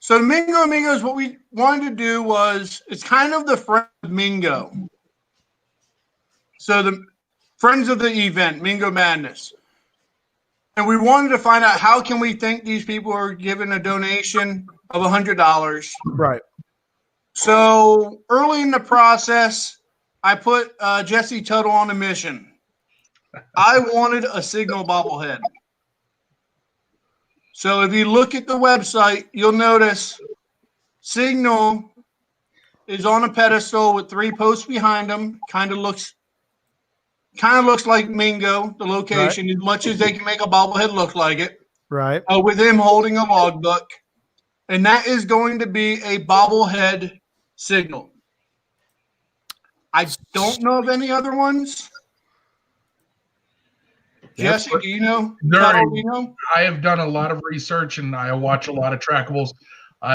So Mingo Amigos, what we wanted to do was, it's kind of the friend of Mingo. So the friends of the event, Mingo Madness. And we wanted to find out how can we thank these people who are giving a donation of $100. Right. So early in the process, I put Jesse Tuttle on a mission. I wanted a Signal bobblehead. So if you look at the website, you'll notice Signal is on a pedestal with 3 posts behind him. Kind of looks like Mingo, the location, as much as they can make a bobblehead look like it. Right. With him holding a logbook. And that is going to be a bobblehead Signal. I don't know of any other ones. Jesse, do you know? I have done a lot of research and I watch a lot of trackables.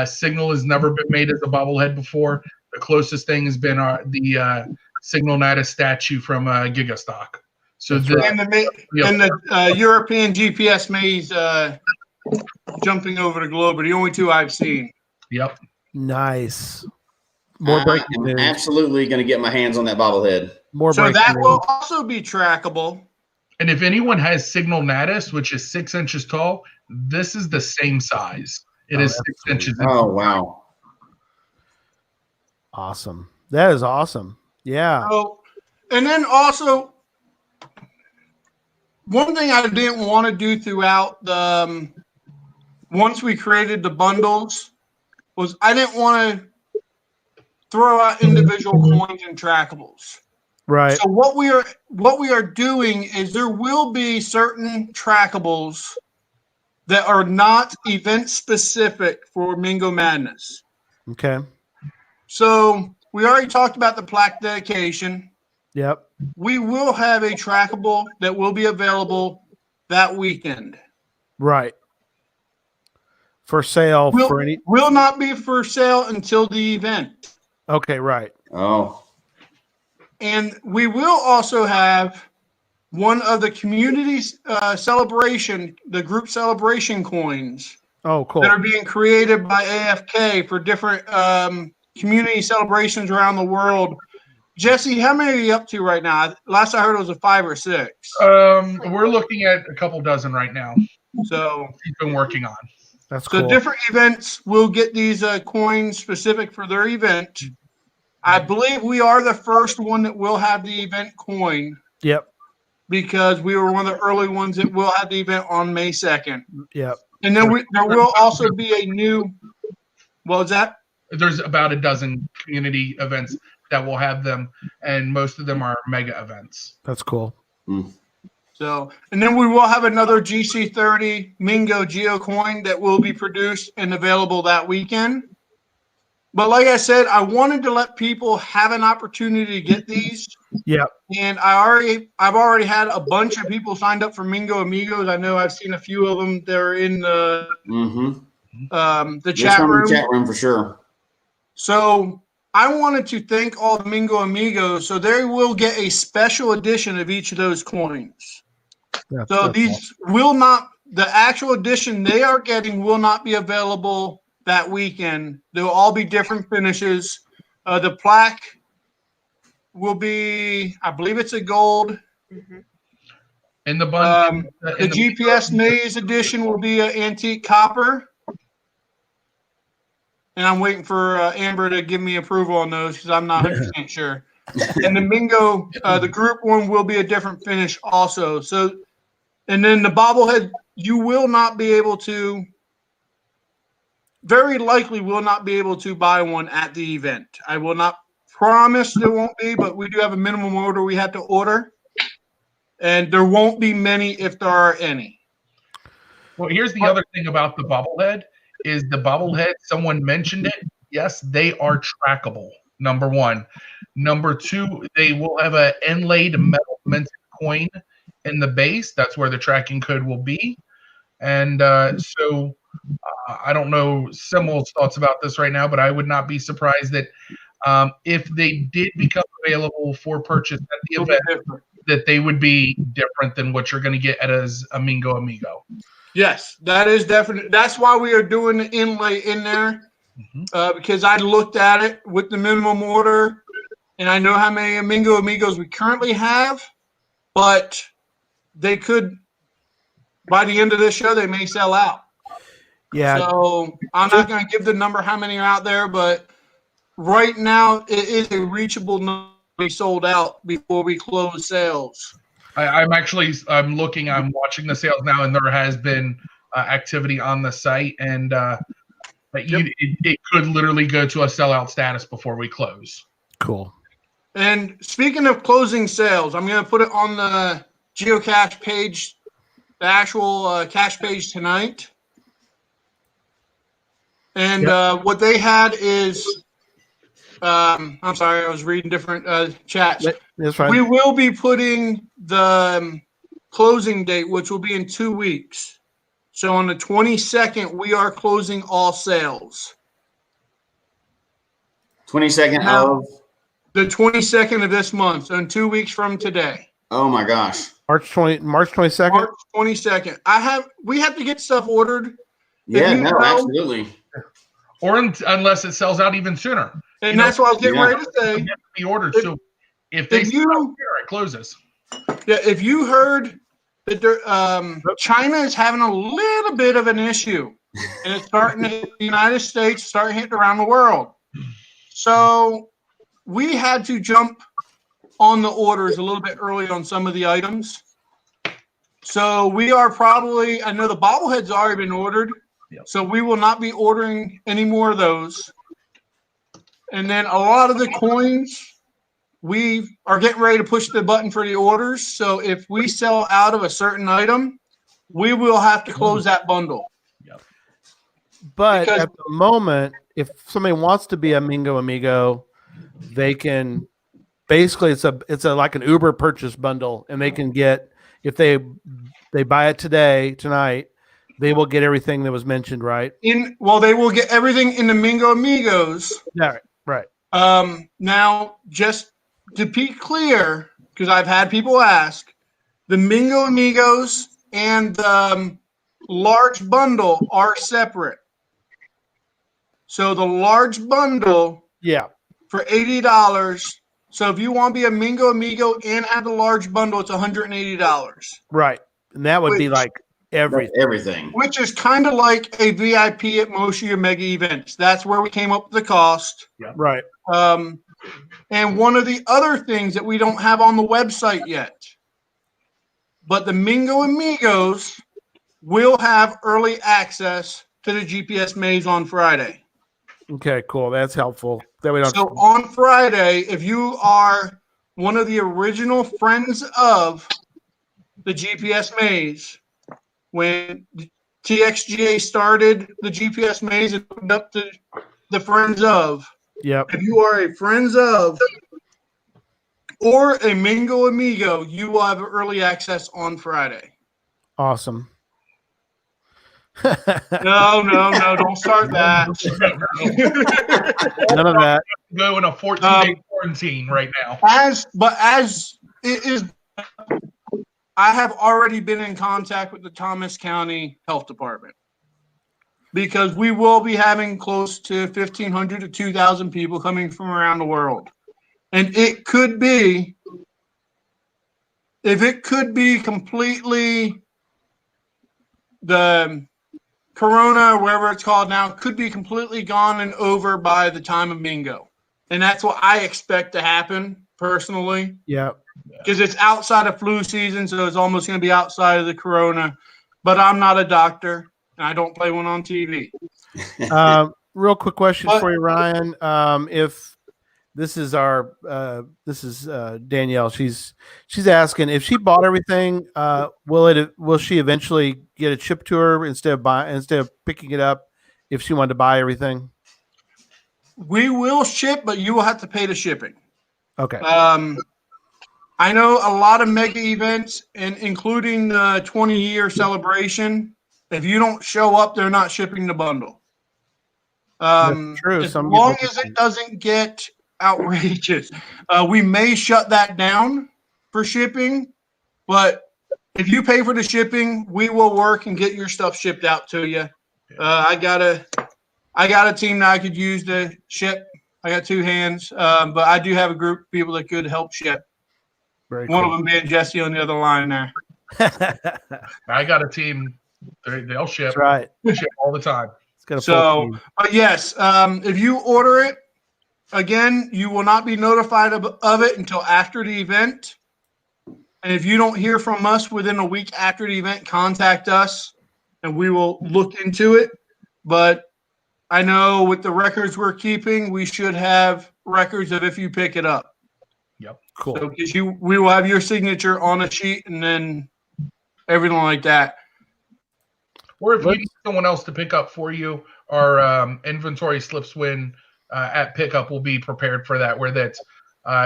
Signal has never been made as a bobblehead before. The closest thing has been the Signal Nata statue from Gigastock. So and the European GPS maze jumping over the globe are the only 2 I've seen. Yep. Nice. More breaking news. I'm absolutely going to get my hands on that bobblehead. So that will also be trackable. And if anyone has Signal Natus, which is 6 inches tall, this is the same size. It is 6 inches. Oh, wow. Awesome. That is awesome. Yeah. So, and then also, one thing I didn't want to do throughout the once we created the bundles was I didn't want to throw out individual coins and trackables. Right. So what we are doing is there will be certain trackables that are not event specific for Mingo Madness. Okay. So we already talked about the plaque dedication. Yep. We will have a trackable that will be available that weekend. Right. For sale will not be for sale until the event. Okay, right. Oh. And we will also have one of the community celebration, the group celebration coins. Oh, cool. That are being created by AFK for different community celebrations around the world. Jesse, how many are you up to right now? Last I heard it was a 5 or 6. We're looking at a couple dozen right now. So he's been working on. That's cool. So different events will get these coins specific for their event. I believe we are the first one that will have the event coin. Yep. Because we were one of the early ones that will have the event on May 2nd. Yep. And then there will also be a new, what was that? There's about a dozen community events that will have them, and most of them are mega events. That's cool. So, and then we will have another GC30 Mingo Geo coin that will be produced and available that weekend. But like I said, I wanted to let people have an opportunity to get these. Yeah. And I've already had a bunch of people signed up for Mingo Amigos. I know I've seen a few of them. They're in the chat room. Chat room for sure. So I wanted to thank all the Mingo Amigos. So they will get a special edition of each of those coins. So these will not, the actual edition they are getting will not be available that weekend. They'll all be different finishes. The plaque will be, I believe it's a gold. In the bundle, the GPS Maze edition will be an antique copper. And I'm waiting for Amber to give me approval on those because I'm not 100% sure. And the Mingo, the group one will be a different finish also. So, and then the bobblehead, you will not be able to, very likely will not be able to buy one at the event. I will not promise there won't be, but we do have a minimum order we have to order. And there won't be many if there are any. Well, here's the other thing about the bobblehead is the bobblehead, someone mentioned it. Yes, they are trackable, number one. Number two, they will have an inlaid metal minted coin in the base. That's where the tracking code will be. And so I don't know Simul's thoughts about this right now, but I would not be surprised that if they did become available for purchase at the event, that they would be different than what you're going to get as a Mingo Amigo. Yes, that is definite. That's why we are doing the inlay in there, because I looked at it with the minimum order, and I know how many Mingo Amigos we currently have, but they could, by the end of this show, they may sell out. Yeah. So I'm not going to give the number how many are out there, but right now it is a reachable number to be sold out before we close sales. I'm watching the sales now, and there has been activity on the site, and it could literally go to a sellout status before we close. Cool. And speaking of closing sales, I'm going to put it on the geocache page, the actual cache page tonight. And what they had is, I'm sorry, I was reading different chats. That's fine. We will be putting the closing date, which will be in 2 weeks. So on the 22nd, we are closing all sales. 22nd of? The 22nd of this month, so in 2 weeks from today. Oh my gosh. March 22nd? March 22nd. We have to get stuff ordered. Yeah, absolutely. Or unless it sells out even sooner. And that's what I was getting ready to say. It has to be ordered. So if they sell out sooner, it closes. Yeah, if you heard that China is having a little bit of an issue, and it's starting in the United States, starting hitting around the world. So we had to jump on the orders a little bit early on some of the items. So we are probably, I know the bobblehead's already been ordered, so we will not be ordering any more of those. And then a lot of the coins, we are getting ready to push the button for the orders. So if we sell out of a certain item, we will have to close that bundle. But at the moment, if somebody wants to be a Mingo Amigo, they can basically it's a like an Uber purchase bundle, and they can get, if they buy it tonight, they will get everything that was mentioned, right? They will get everything in the Mingo Amigos. Yeah, right. Now, just to be clear, because I've had people ask, the Mingo Amigos and the large bundle are separate. So the large bundle, for $80. So if you want to be a Mingo Amigo and have the large bundle, it's $180. Right, and that would be like everything, which is kind of like a VIP at most of your mega events. That's where we came up with the cost. Yeah. Right. And one of the other things that we don't have on the website yet, but the Mingo Amigos will have early access to the GPS maze on Friday. Okay, cool. That's helpful. That we don't. So on Friday, if you are one of the original friends of the GPS maze, when TXGA started the GPS maze and opened up to the friends of, Yep. if you are a friends of or a Mingo amigo, you will have early access on Friday. Awesome. No, don't start that. None of that. Go in a 14-day quarantine right now. As it is, I have already been in contact with the Thomas County Health Department because we will be having close to 1,500 to 2,000 people coming from around the world. And it could be, if it could be completely the Corona, or wherever it's called now, could be completely gone and over by the time of Mingo. And that's what I expect to happen personally. Yep. Because it's outside of flu season, so it's almost going to be outside of the Corona. But I'm not a doctor, and I don't play one on TV. Real quick question for you, Ryan. If this is Danielle. She's asking if she bought everything. Will she eventually get it shipped to her instead of picking it up? If she wanted to buy everything, we will ship, but you will have to pay the shipping. Okay. I know a lot of mega events, and including the 20-year celebration. If you don't show up, they're not shipping the bundle. That's true. As long as it doesn't get outrageous, we may shut that down for shipping. But if you pay for the shipping, we will work and get your stuff shipped out to you. I got a team that I could use to ship. I got two hands, but I do have a group of people that could help ship. Very One cool. of them being Jesse on the other line there. I got a team. They'll ship. That's right. They ship all the time. It's got a full team. But yes, if you order it, again, you will not be notified of it until after the event. And if you don't hear from us within a week after the event, contact us, and we will look into it. But I know with the records we're keeping, we should have records of if you pick it up. Yep. Cool. So we will have your signature on a sheet and then everything like that. Or if you need someone else to pick up for you, our inventory slips when at pickup will be prepared for that. Where that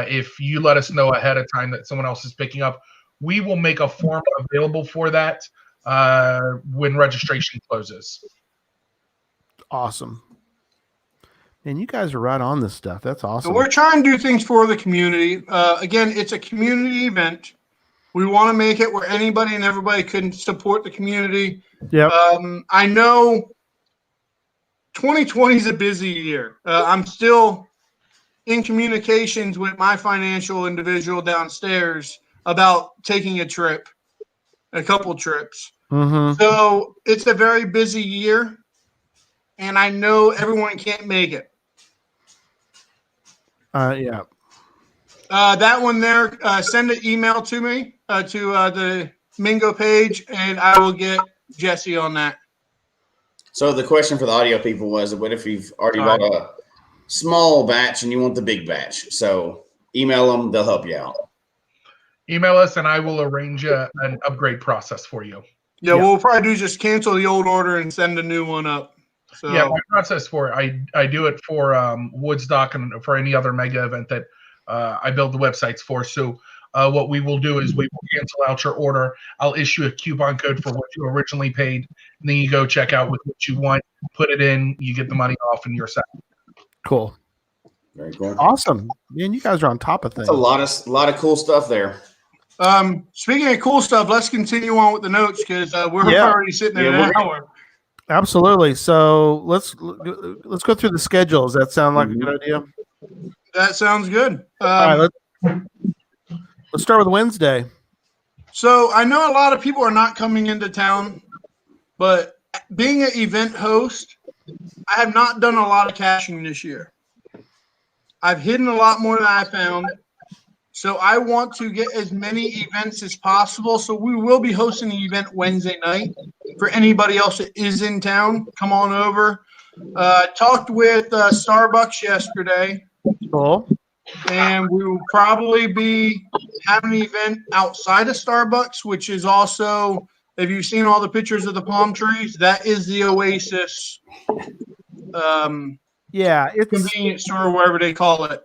if you let us know ahead of time that someone else is picking up, we will make a form available for that when registration closes. Awesome. And you guys are right on this stuff. That's awesome. So we're trying to do things for the community. Again, it's a community event. We want to make it where anybody and everybody can support the community. Yep. I know 2020 is a busy year. I'm still in communications with my financial individual downstairs about taking a couple trips. Mm-hmm. So it's a very busy year, and I know everyone can't make it. Yeah. That one there, send an email to me to the Mingo page, and I will get Jesse on that. So the question for the audio people was, what if you've already bought a small batch and you want the big batch? So email them. They'll help you out. Email us, and I will arrange an upgrade process for you. Yeah, what we'll probably do is just cancel the old order and send a new one up. So, yeah, my process for it, I do it for Woodstock and for any other mega event that I build the websites for. So what we will do is we will cancel out your order. I'll issue a coupon code for what you originally paid, and then you go check out with what you want, put it in, you get the money off, and you're set. Cool. Very cool. Awesome. Man, you guys are on top of things. That's a lot of cool stuff there. Speaking of cool stuff, let's continue on with the notes because we're already sitting at an hour. Absolutely. So let's go through the schedule. Does that sound like a good idea? That sounds good. All right, let's start with Wednesday. So I know a lot of people are not coming into town, but being an event host, I have not done a lot of caching this year. I've hidden a lot more than I found. So I want to get as many events as possible. So we will be hosting an event Wednesday night. For anybody else that is in town, come on over. Talked with Starbucks yesterday, Cool. and we will probably be having an event outside of Starbucks, which is also, if you've seen all the pictures of the palm trees, that is the Oasis Yeah, it's convenience store, wherever they call it.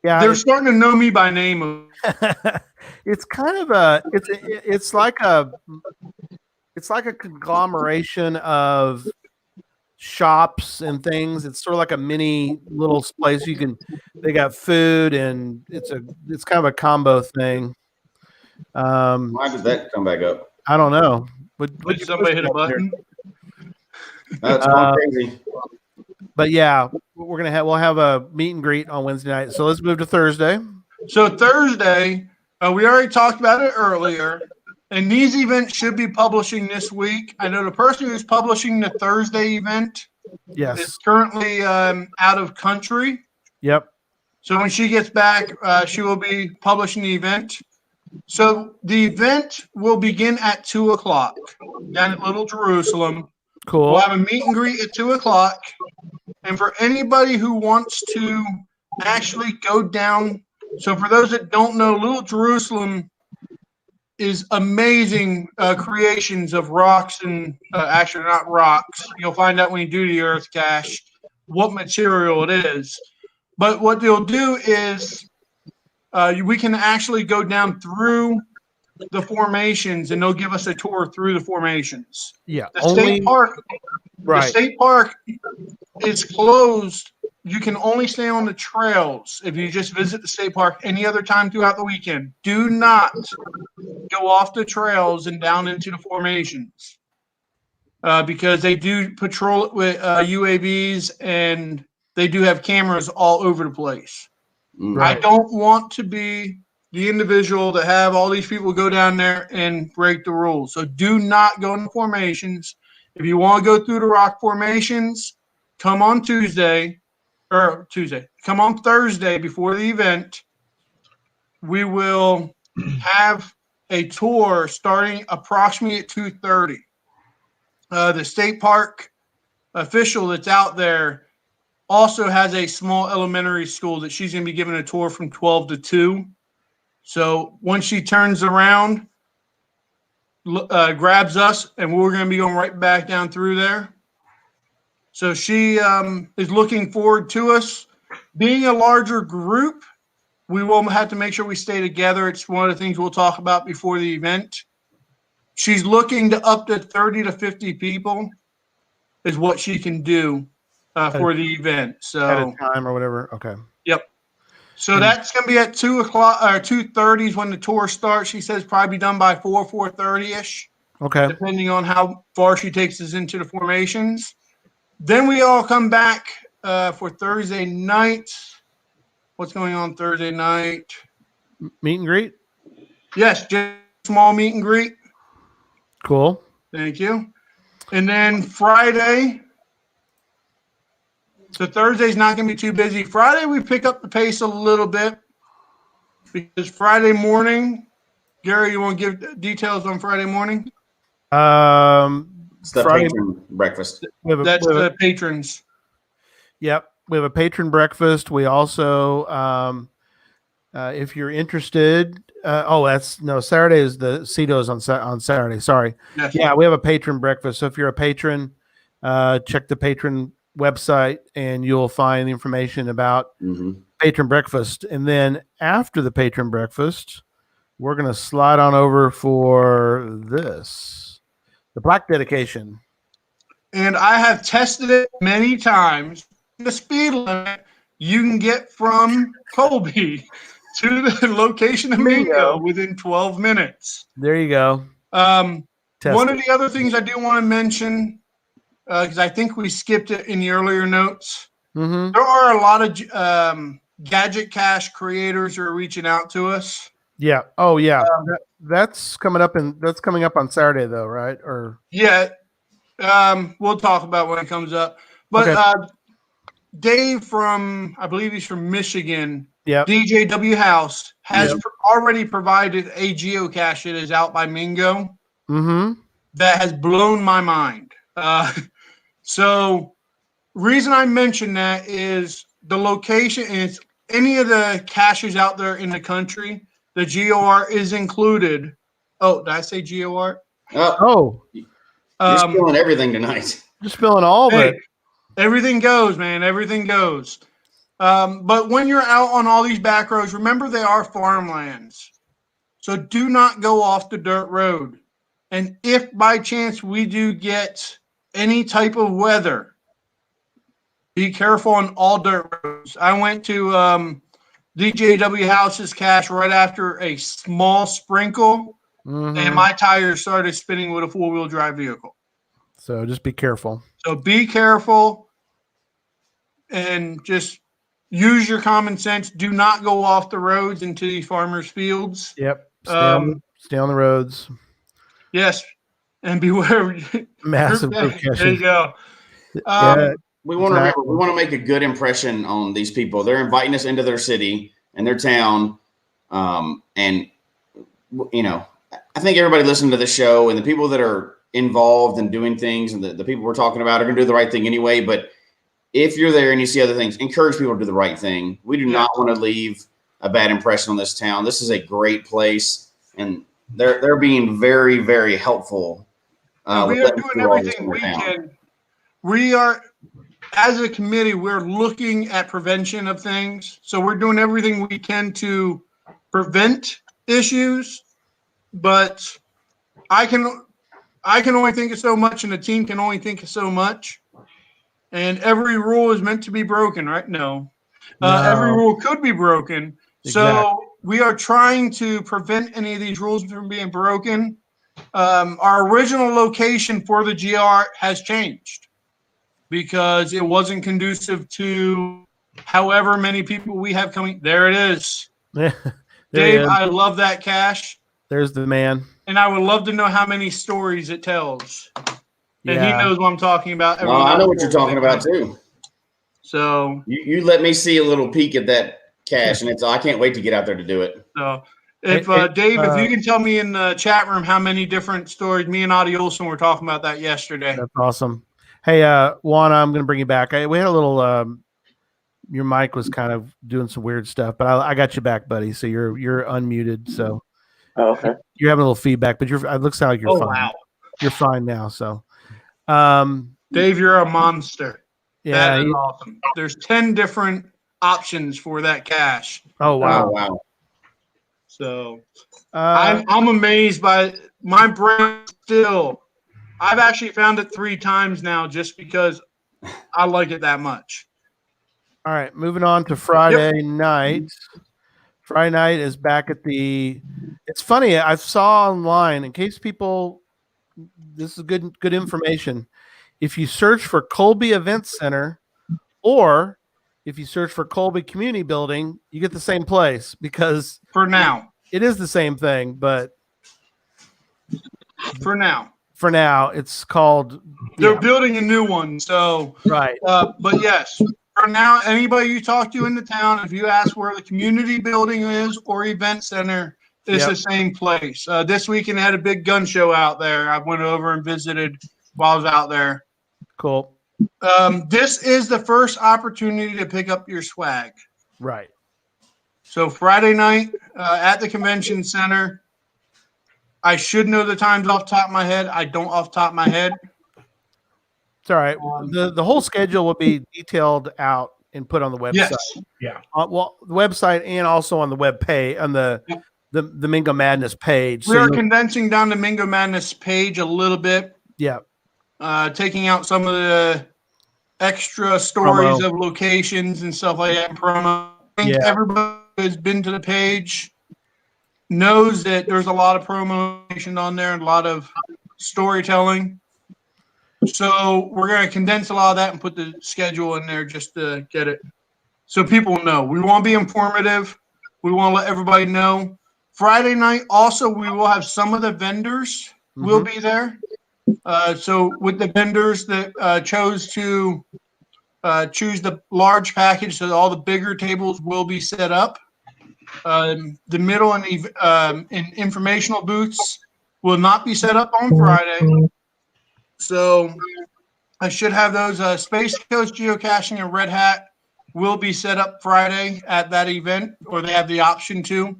yeah, They're starting to know me by name. it's kind of it's like a conglomeration of shops and things. It's sort of like a mini little place they got food, and it's kind of a combo thing. Why did that come back up? I don't know. Did somebody hit a button? That's going crazy. But yeah, we'll have a meet and greet on Wednesday night. So let's move to Thursday. So Thursday, we already talked about it earlier, and these events should be publishing this week. I know the person who's publishing the Thursday event Yes. is currently out of country. Yep. So when she gets back, she will be publishing the event. So the event will begin at 2:00 down at Little Jerusalem. Cool. We'll have a meet and greet at 2:00. And for anybody who wants to actually go down, so for those that don't know, Little Jerusalem is amazing creations of rocks and actually not rocks. You'll find out when you do the earth cache what material it is. But what they'll do is we can actually go down through the formations, and they'll give us a tour through the formations. Yeah. The state park, right. the state park is closed. You can only stay on the trails if you just visit the state park any other time throughout the weekend. Do not go off the trails and down into the formations because they do patrol it with UAVs, and they do have cameras all over the place. Right. I don't want to be the individual to have all these people go down there and break the rules. So do not go in the formations. If you want to go through the rock formations, come on come on Thursday before the event. We will have a tour starting approximately at 2:30. The state park official that's out there also has a small elementary school that she's going to be giving a tour from 12 to 2. So once she turns around, grabs us, and we're going to be going right back down through there. So she is looking forward to us. Being a larger group, we will have to make sure we stay together. It's one of the things we'll talk about before the event. She's looking to up to 30 to 50 people is what she can do for the event. So at a time or whatever. Okay. Yep. So that's going to be at 2:00 or 2:30 is when the tour starts. She says probably be done by 4:30-ish. Okay. Depending on how far she takes us into the formations. Then we all come back for Thursday night. What's going on Thursday night? Meet and greet? Yes, just a small meet and greet. Cool. Thank you. And then Friday. So Thursday's not going to be too busy. Friday, we pick up the pace a little bit because Friday morning, Gary, you want to give details on Friday morning? It's the Friday, patron breakfast. That's the patrons. Yep. We have a patron breakfast. We also, if you're interested, Saturday is the Cito's on Saturday. Sorry. Yes. Yeah, we have a patron breakfast. So if you're a patron, check the patron website and you'll find information about patron breakfast. And then after the patron breakfast, we're going to slide on over for the plaque dedication. And I have tested it many times. The speed limit you can get from Colby to the location of Mingo within 12 minutes. There you go. One of the other things I do want to mention, because I think we skipped it in the earlier notes, there are a lot of Gadget Cache creators who are reaching out to us. Yeah. Oh, yeah. That's coming up on Saturday, though, right? Or yeah, we'll talk about when it comes up. But okay. Dave I believe he's from Michigan. Yeah. DJW House has already provided a geocache that is out by Mingo. That has blown my mind. So reason I mention that is the location is any of the caches out there in the country, the GOR is included. Oh, did I say GOR? Oh, Oh, you're spilling everything tonight. just spilling all of Hey, it. everything goes, man. Everything goes. But when you're out on all these back roads, remember they are farmlands. So do not go off the dirt road. And if by chance we do get any type of weather, be careful on all dirt roads. I went to DJW House's cache right after a small sprinkle, Mhm. and my tires started spinning with a four-wheel drive vehicle. So just be careful. So be careful and just use your common sense. Do not go off the roads into these farmers' fields. Yep. Stay on the roads. Yes, and beware. Massive group There caching. you go. Yeah, We want to remember, exactly. we want to make a good impression on these people. They're inviting us into their city and their town. And, you know, I think everybody listening to the show and the people that are involved in doing things and the people we're talking about are going to do the right thing anyway. But if you're there and you see other things, encourage people to do the right thing. We do not want to leave a bad impression on this town. This is a great place, and they're being very, very helpful. We are doing everything we can. We are, as a committee, we're looking at prevention of things. So we're doing everything we can to prevent issues. But I can only think of so much, and the team can only think of so much. And every rule is meant to be broken, right? No. Every rule could be broken. Exactly. So we are trying to prevent any of these rules from being broken. Our original location for the GR has changed because it wasn't conducive to however many people we have coming. There it is. There Dave, he is. I love that cache. There's the man. And I would love to know how many stories it tells. And he Yeah. knows what I'm talking about. Oh, I know what you're talking about too. So you let me see a little peek at that cache, and I can't wait to get out there to do it. So if Hey, Dave, if you can tell me in the chat room how many different stories, me and Audie Olson were talking about that yesterday. That's awesome. Hey, Juana, I'm going to bring you back. We had a little. Your mic was kind of doing some weird stuff, but I got you back, buddy. So you're unmuted. So Okay. you're having a little feedback, but it looks like you're fine. Wow, You're fine now. So, Dave, you're a monster. yeah. That is awesome. There's 10 different options for that cache. Oh wow. Wow. So Uh, I'm amazed by my brain still. I've actually found it 3 times now just because I like it that much. all right. Moving on to Friday night. Friday night is back at the. It's funny. I saw online in case people. This is good information. If you search for Colby Event Center, or if you search for Colby Community Building, you get the same place because For now. it is the same thing, but For now. it's called. They're building a new one. So Right. but yes, for now, anybody you talk to in the town, if you ask where the community building is or event center, it's the same place. This weekend I had a big gun show out there. I went over and visited while I was out there. Cool. This is the first opportunity to pick up your swag. Right. So Friday night at the convention center. I should know the times off the top of my head. I don't off the top of my head. It's all right. The whole schedule will be detailed out and put on the website. Yes. Yeah. Well, the website and also on the web page on the Mingo Madness page. We are condensing down the Mingo Madness page a little bit. Yeah. Taking out some of the extra stories of locations and stuff like that. Promo. I think everybody who's been to the page knows that there's a lot of promotion on there and a lot of storytelling. So we're going to condense a lot of that and put the schedule in there just to get it so people know. We want to be informative. We want to let everybody know. Friday night also we will have some of the vendors will be there. So with the vendors that chose to choose the large package, so all the bigger tables will be set up. The middle and informational booths will not be set up on Friday. So I should have those. Space Coast Geocaching and Red Hat will be set up Friday at that event, or they have the option to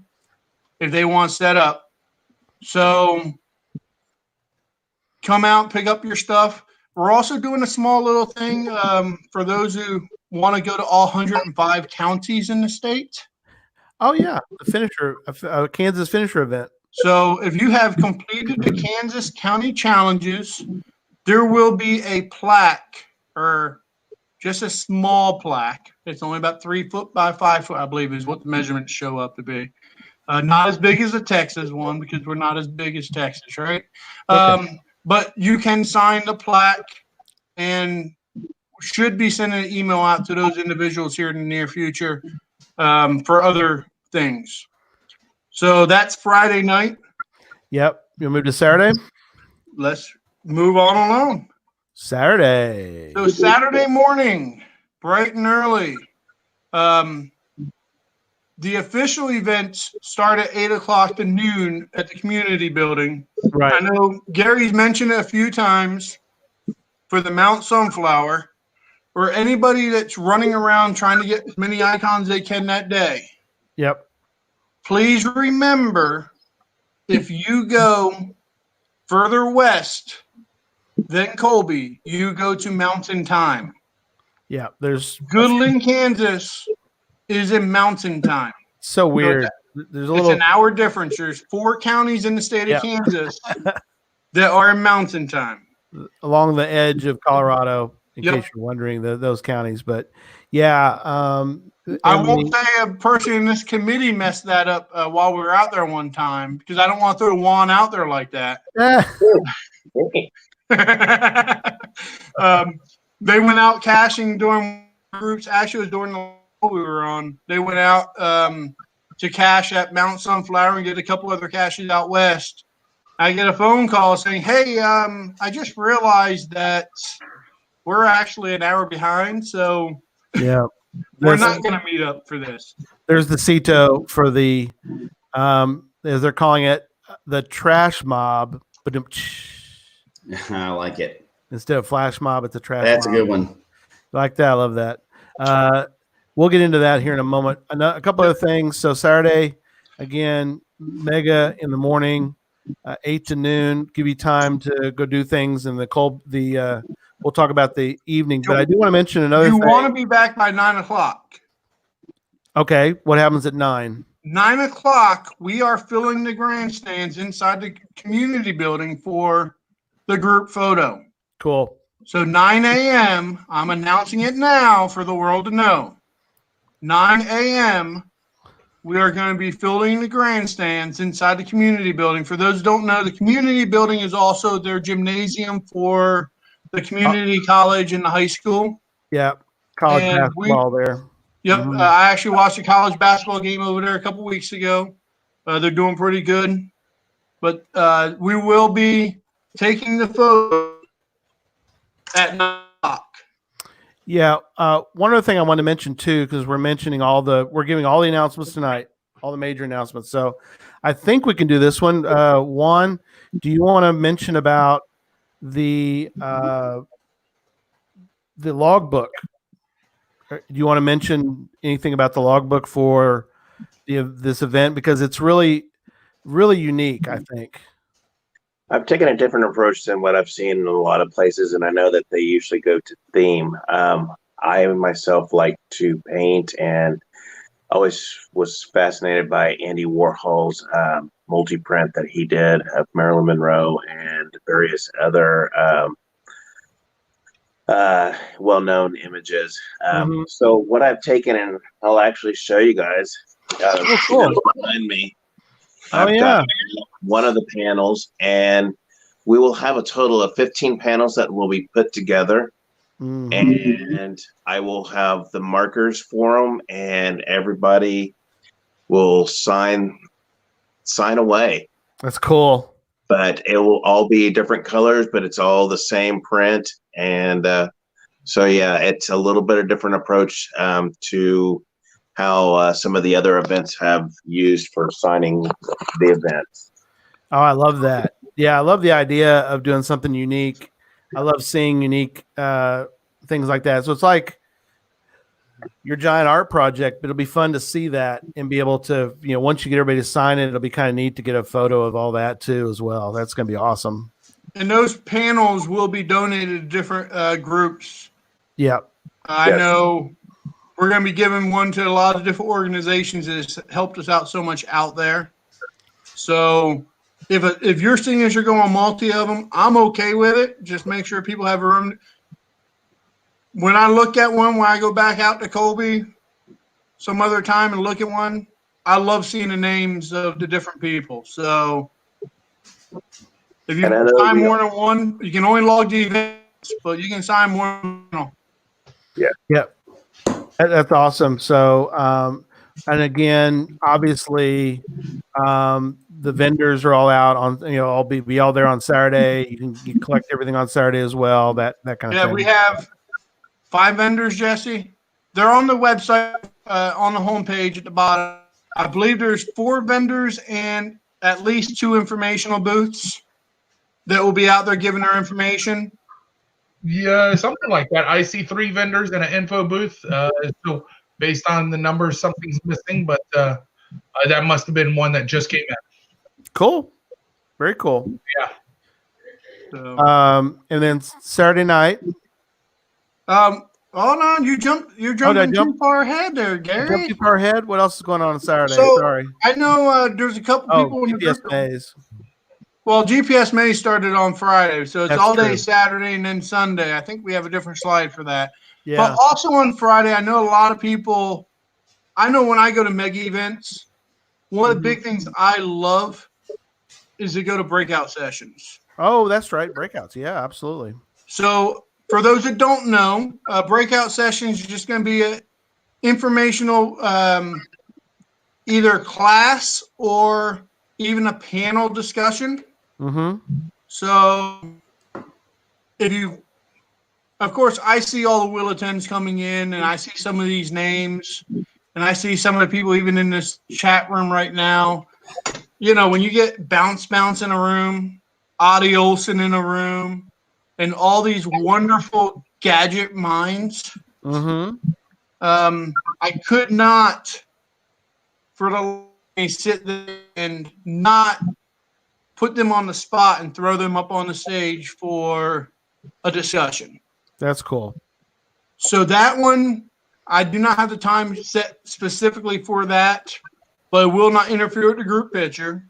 if they want set up. So come out, pick up your stuff. We're also doing a small little thing for those who want to go to all 105 counties in the state. Oh yeah, the finisher, Kansas finisher event. So if you have completed the Kansas County challenges, there will be a plaque, or just a small plaque. It's only about 3 foot by 5 foot, I believe, is what the measurements show up to be. Not as big as the Texas one, because we're not as big as Texas, right? Okay. But you can sign the plaque, and should be sending an email out to those individuals here in the near future for other things. So that's Friday night. Yep. You'll move to Saturday? Let's move on along. Saturday. So Saturday morning, bright and early. The official events start at 8 o'clock to noon at the community building. Right. I know Gary's mentioned it a few times for the Mount Sunflower, or anybody that's running around trying to get as many icons they can that day. Yep. Please remember, if you go further west than Colby, you go to Mountain Time. Yeah. There's Goodland, Kansas is in Mountain Time. so weird. There's a It's little an hour difference. There's 4 counties in the state of Kansas that are in Mountain Time. along the edge of Colorado, in Yep. case you're wondering, those counties. But yeah, I won't say a person in this committee messed that up while we were out there one time, because I don't want to throw Juan out there like that. They went out caching during groups. Actually, it was during the we were on. They went out to cache at Mount Sunflower and get a couple other caches out west. I get a phone call saying, "Hey, I just realized that we're actually an hour behind, so yeah, we're not going to meet up for this." There's the CETO for the, as they're calling it, the trash mob. But I like it. instead of flash mob, it's a trash. That's mob. a good one. Like that. I love that. We'll get into that here in a moment. A couple other things. So Saturday, again, mega in the morning, 8 to noon. Give you time to go do things. And we'll talk about the evening. But I do want to mention another You thing. want to be back by 9 o'clock. Okay, what happens at 9? 9 o'clock, we are filling the grandstands inside the community building for the group photo. Cool. So 9 a.m., I'm announcing it now for the world to know. 9 a.m., we are going to be filling the grandstands inside the community building. For those who don't know, the community building is also their gymnasium for the community college and the high school. Yeah, college And basketball there. Yep, Mhm. I actually watched a college basketball game over there a couple weeks ago. They're doing pretty good. But we will be taking the photo at 9 o'clock. Yeah. One other thing I want to mention too, because we're giving all the announcements tonight, all the major announcements. So I think we can do this one. Juan, do you want to mention about the logbook? Do you want to mention anything about the logbook for this event? Because it's really, really unique, I think. I've taken a different approach than what I've seen in a lot of places, and I know that they usually go to theme. I myself like to paint, and always was fascinated by Andy Warhol's multi-print that he did of Marilyn Monroe and various other well-known images. So what I've taken, and I'll actually show you guys Cool. behind me. Oh, I've yeah. got one of the panels, and we will have a total of 15 panels that will be put together. And I will have the markers for them, and everybody will sign away. That's cool. But it will all be different colors, but it's all the same print. And so, yeah, it's a little bit of different approach to how some of the other events have used for signing the events. Oh, I love that. Yeah, I love the idea of doing something unique. I love seeing unique things like that. So it's like your giant art project, but it'll be fun to see that and be able to, once you get everybody to sign it, it'll be kind of neat to get a photo of all that too as well. That's going to be awesome. And those panels will be donated to different groups. Yeah. I know we're going to be giving one to a lot of different organizations that has helped us out so much out there. So if your signature go on multi of them, I'm okay with it. Just make sure people have a room. When I look at one, when I go back out to Colby some other time and look at one, I love seeing the names of the different people. So if you sign more than one, you can only log the events, but you can sign more than one. Yeah. Yep. That's awesome. So, and again, obviously, the vendors are all out on, I'll be all there on Saturday. You can collect everything on Saturday as well. That kind of thing. Yeah, we have 5 vendors, Jesse. They're on the website, on the homepage at the bottom. I believe there's 4 vendors and at least 2 informational booths that will be out there giving their information. Yeah, something like that. I see 3 vendors and an info booth. So based on the numbers, something's missing, but that must have been one that just came in. Cool. Very cool. Yeah. So, and then Saturday night. Hold on, you're jumping too far ahead there, Gary. Jump too far ahead. What else is going on Saturday? So, Sorry. I know there's a couple people in the GPS group. days. Well, GPS May started on Friday, so it's That's all day true. Saturday and then Sunday. I think we have a different slide for that. Yeah. But also on Friday, I know a lot of people. I know when I go to mega events, one of the big things I love is to go to breakout sessions. Oh, that's right. Breakouts. Yeah, absolutely. So for those that don't know, breakout sessions are just going to be a informational, either class or even a panel discussion. Mm-hmm. So of course, I see all the Willetons coming in, and I see some of these names, and I see some of the people even in this chat room right now. When you get Bounce in a room, Audie Olson in a room, and all these wonderful gadget minds, Mm-hmm. I could not for the sit there and not put them on the spot and throw them up on the stage for a discussion. That's cool. So that one, I do not have the time set specifically for that, but it will not interfere with the group picture.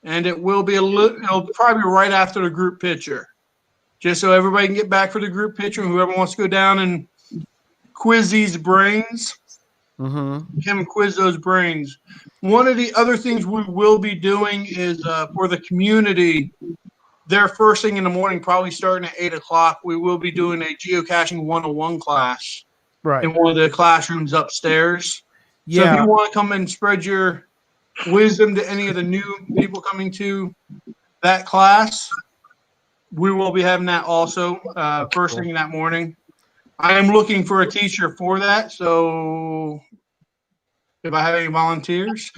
And it will be it'll probably be right after the group picture, just so everybody can get back for the group picture. And whoever wants to go down and quiz these brains, can quiz those brains. One of the other things we will be doing is for the community, their first thing in the morning, probably starting at 8 o'clock, we will be doing a geocaching 101 class in one of the classrooms upstairs. Yeah. So if you want to come and spread your wisdom to any of the new people coming to that class, we will be having that also first thing in that morning. I am looking for a teacher for that, so if I have any volunteers,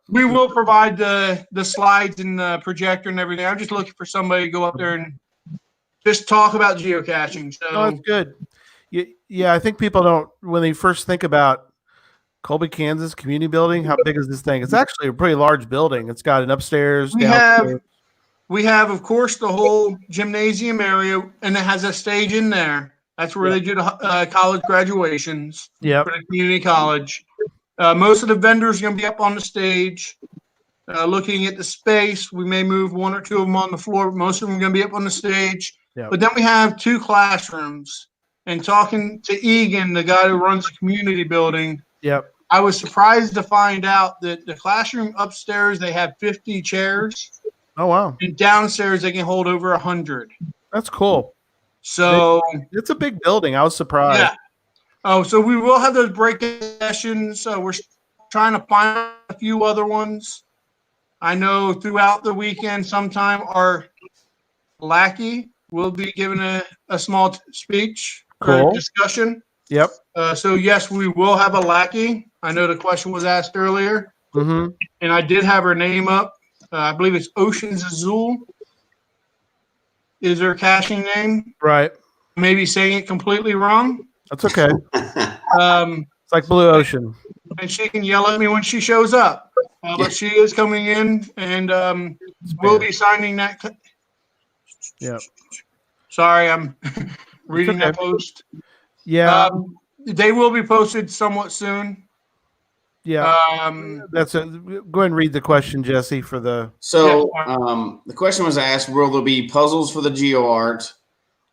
we will provide the slides and the projector and everything. I'm just looking for somebody to go up there and just talk about geocaching. So that's good. Yeah, I think people don't, when they first think about Colby, Kansas community building, how big is this thing? It's actually a pretty large building. It's got an upstairs, downstairs. We have, of course, the whole gymnasium area, and it has a stage in there. That's where they do the college graduations for the community college. Most of the vendors are going to be up on the stage looking at the space. We may move 1 or 2 of them on the floor. Most of them are going to be up on the stage. But then we have 2 classrooms. And talking to Egan, the guy who runs the community building, I was surprised to find out that the classroom upstairs, they have 50 chairs. Oh, wow. And downstairs, they can hold over 100. That's cool. So it's a big building. I was surprised. Yeah. Oh, so we will have those breakout sessions. We're trying to find a few other ones. I know throughout the weekend, sometime our lackey will be giving a small speech or discussion. Yep. So, yes, we will have a lackey. I know the question was asked earlier. Mm-hmm. And I did have her name up. I believe it's Oceans Azul. is her caching name. Right. Maybe saying it completely wrong. That's okay. Um, It's like Blue Ocean. and she can yell at me when she shows up. But she is coming in, and we'll be signing that. Yeah. Sorry, I'm reading okay. that post. Yeah. They will be posted somewhat soon. Yeah. That's a go ahead and read the question, Jesse, for the. So the question was asked: will there be puzzles for the GeoArt,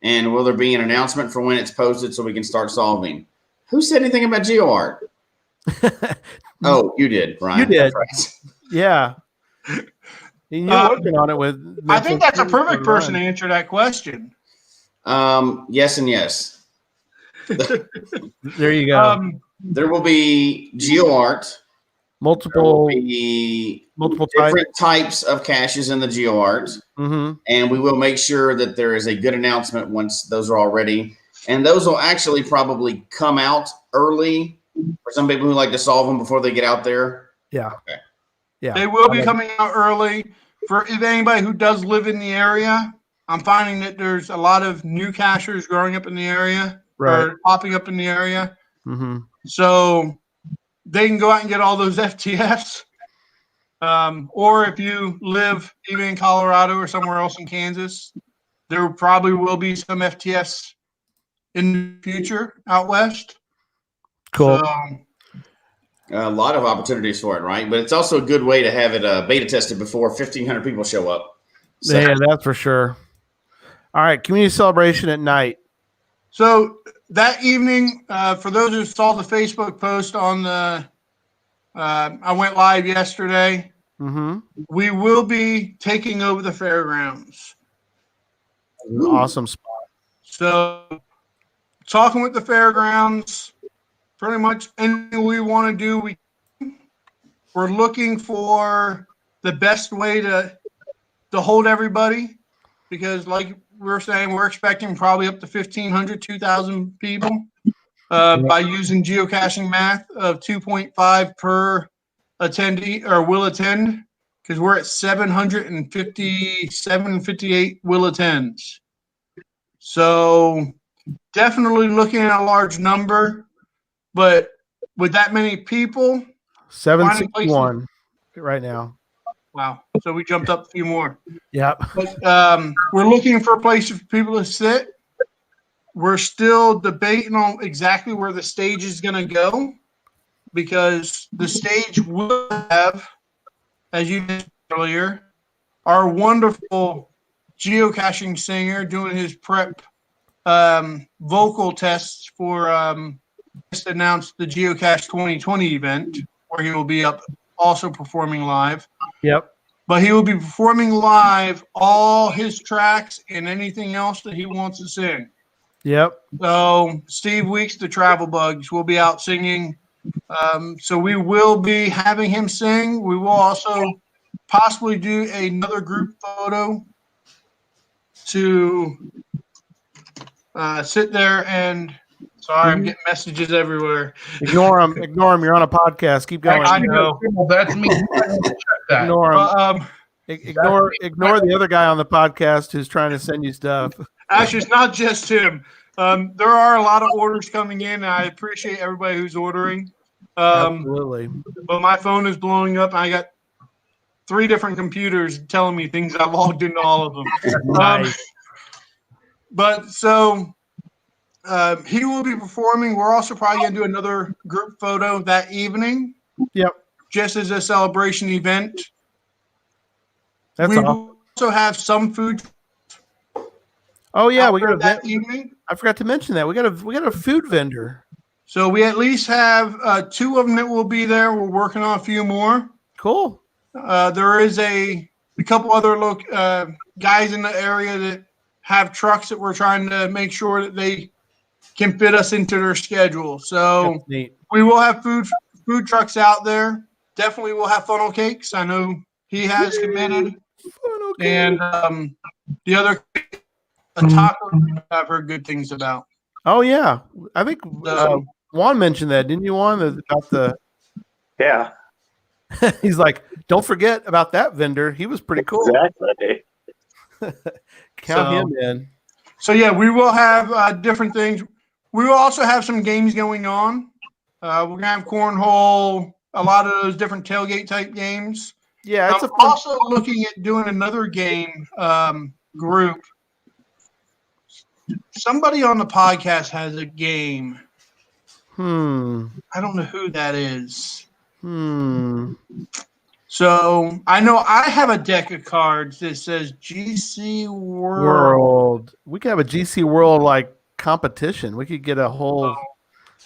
and will there be an announcement for when it's posted so we can start solving? Who said anything about GeoArt? Oh, you did, Brian. You did. Right. Yeah. And you're working on it with. I think that's a perfect person to answer that question. Yes and yes. There you go. There will be GeoArt. Multiple different types of caches in the GeoArt. And we will make sure that there is a good announcement once those are all ready. And those will actually probably come out early for some people who like to solve them before they get out there. Yeah. Okay. Yeah. They will be coming out early. For anybody who does live in the area, I'm finding that there's a lot of new cachers growing up in the area or popping up in the area. So they can go out and get all those FTFs. Or if you live even in Colorado or somewhere else in Kansas, there probably will be some FTFs in the future out west. Cool. So, a lot of opportunities for it, right? But it's also a good way to have it beta tested before 1,500 people show up. So. Yeah, that's for sure. All right, community celebration at night. So that evening, for those who saw the Facebook post on the, I went live yesterday. We will be taking over the fairgrounds. Awesome spot. So talking with the fairgrounds, pretty much anything we want to do, we're looking for the best way to hold everybody, because like we're saying, we're expecting probably up to 1,500, 2,000 people by using geocaching math of 2.5 per attendee or will attend, because we're at 757, 58 will attends. So definitely looking at a large number, but with that many people, 761 right now. Wow. So we jumped up a few more. Yep. But we're looking for a place for people to sit. We're still debating on exactly where the stage is going to go, because the stage will have, as you mentioned earlier, our wonderful geocaching singer doing his prep vocal tests for just announced the Geocache 2020 event, where he will be up also performing live. Yep. But he will be performing live all his tracks and anything else that he wants to sing. Yep. So Steve Weeks, the Travel Bugs, will be out singing. So we will be having him sing. We will also possibly do another group photo to sit there and. Sorry, I'm getting messages everywhere. Ignore them. Ignore them. You're on a podcast. Keep going. I know. That's me. Ignore them. Ignore the other guy on the podcast who's trying to send you stuff. Actually, it's not just him. There are a lot of orders coming in, and I appreciate everybody who's ordering. Absolutely. But my phone is blowing up, and I got 3 different computers telling me things. I logged into all of them. Nice. But so he will be performing. We're also probably going to do another group photo that evening. Yep. Just as a celebration event. That's we awesome. will also have some food. Oh yeah, we got that evening. I forgot to mention that we got a food vendor. So we at least have 2 of them that will be there. We're working on a few more. Cool. There is a couple other guys in the area that have trucks that we're trying to make sure that they can fit us into their schedule. So we will have food trucks out there. Definitely will have funnel cakes. I know he has committed. And the other taco I've heard good things about. Oh yeah, I think Juan mentioned that, didn't you, Juan? About the yeah. He's like, don't forget about that vendor. He was pretty cool. Exactly. Count him in. So yeah, we will have different things. We will also have some games going on. We're gonna have cornhole, a lot of those different tailgate type games. Yeah, it's I'm a fun. also looking at doing another game group. Somebody on the podcast has a game. I don't know who that is. So I know I have a deck of cards that says GC World. We could have a GC World like competition. We could get a whole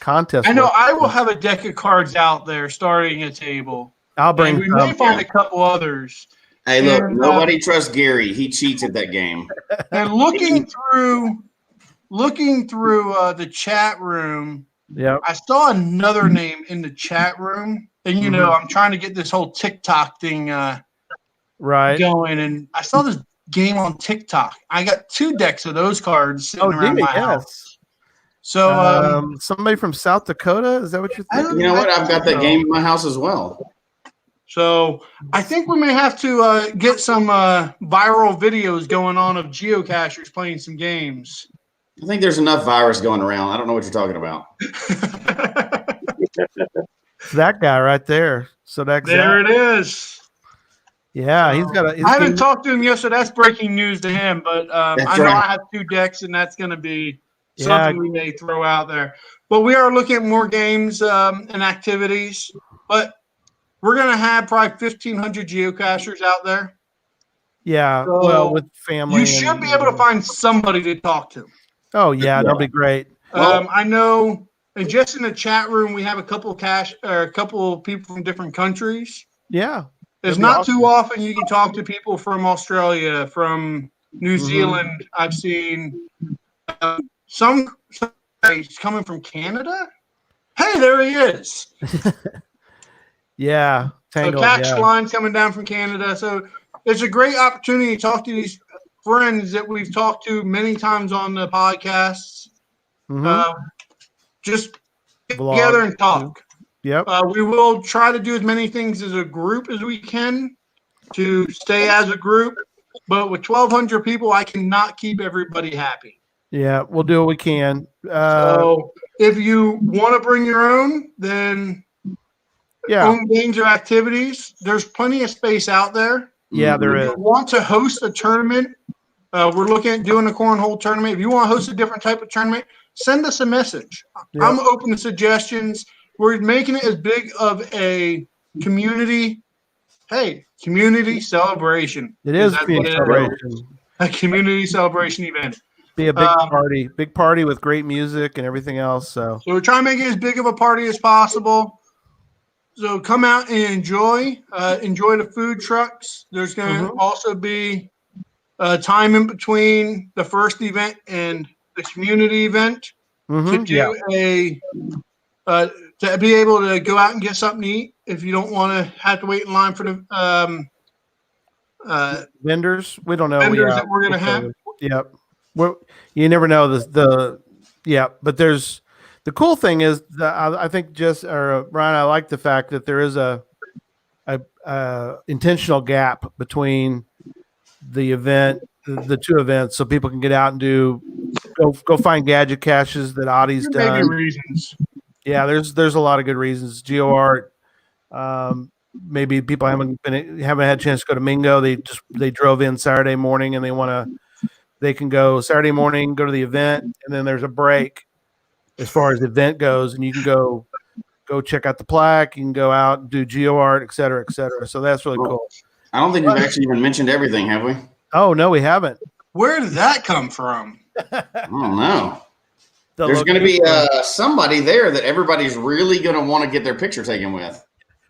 contest. I know with- I will have a deck of cards out there starting a table. I'll bring And we some. may find a couple others. Hey, look, And, nobody trusts Gary. He cheats at that game. And looking through the chat room, Yeah. I saw another name in the chat room. And, you know, I'm trying to get this whole TikTok thing Right. going. And I saw this game on TikTok. I got 2 decks of those cards sitting around my house. So somebody from South Dakota, is that what you're thinking? You know what? I've got that game in my house as well. So I think we may have to get some viral videos going on of geocachers playing some games. I think there's enough virus going around. I don't know what you're talking about. It's that guy right there. So that's There it is. Yeah, he's got a. I haven't talked to him yet, so that's breaking news to him. But I know right. I have 2 decks, and that's going to be something we may throw out there. But we are looking at more games and activities. But we're going to have probably 1,500 geocachers out there. Yeah, So well, with family. You should be able to find somebody to talk to. Oh, yeah, that'll be great. I know, and just in the chat room, we have a couple of people from different countries. Yeah. It's not too often you can talk to people from Australia, from New Zealand. I've seen some coming from Canada. Hey, there he is. Yeah. So Catch Line coming down from Canada. So it's a great opportunity to talk to these friends that we've talked to many times on the podcasts. Just get together and talk. Yep. We will try to do as many things as a group as we can to stay as a group. But with 1,200 people, I cannot keep everybody happy. Yeah, we'll do what we can. So if you want to bring your own, then own games or activities, there's plenty of space out there. Yeah, there is. If you want to host a tournament, we're looking at doing a cornhole tournament. If you want to host a different type of tournament, send us a message. Yep. I'm open to suggestions. We're making it as big of a community celebration. It is community celebration. A community celebration event. Be a big party with great music and everything else. So we're trying to make it as big of a party as possible. So come out and enjoy the food trucks. There's going to also be time in between the first event and the community event to do to be able to go out and get something to eat if you don't want to have to wait in line for the vendors. We don't know vendors that we're going to have. Yep. You never know but there's the cool thing is that I think Ryan, I like the fact that there is a intentional gap between the event, the 2 events, so people can get out and go find gadget caches that Audie's done. Maybe reasons. Yeah, there's a lot of good reasons. GeoArt, maybe people haven't had a chance to go to Mingo. They drove in Saturday morning and they can go Saturday morning, go to the event, and then there's a break as far as the event goes, and you can go check out the plaque. You can go out and do GeoArt, et cetera, et cetera. So that's really cool. I don't think we've actually even mentioned everything, have we? Oh no, we haven't. Where did that come from? I don't know. There's going to be somebody there that everybody's really going to want to get their picture taken with.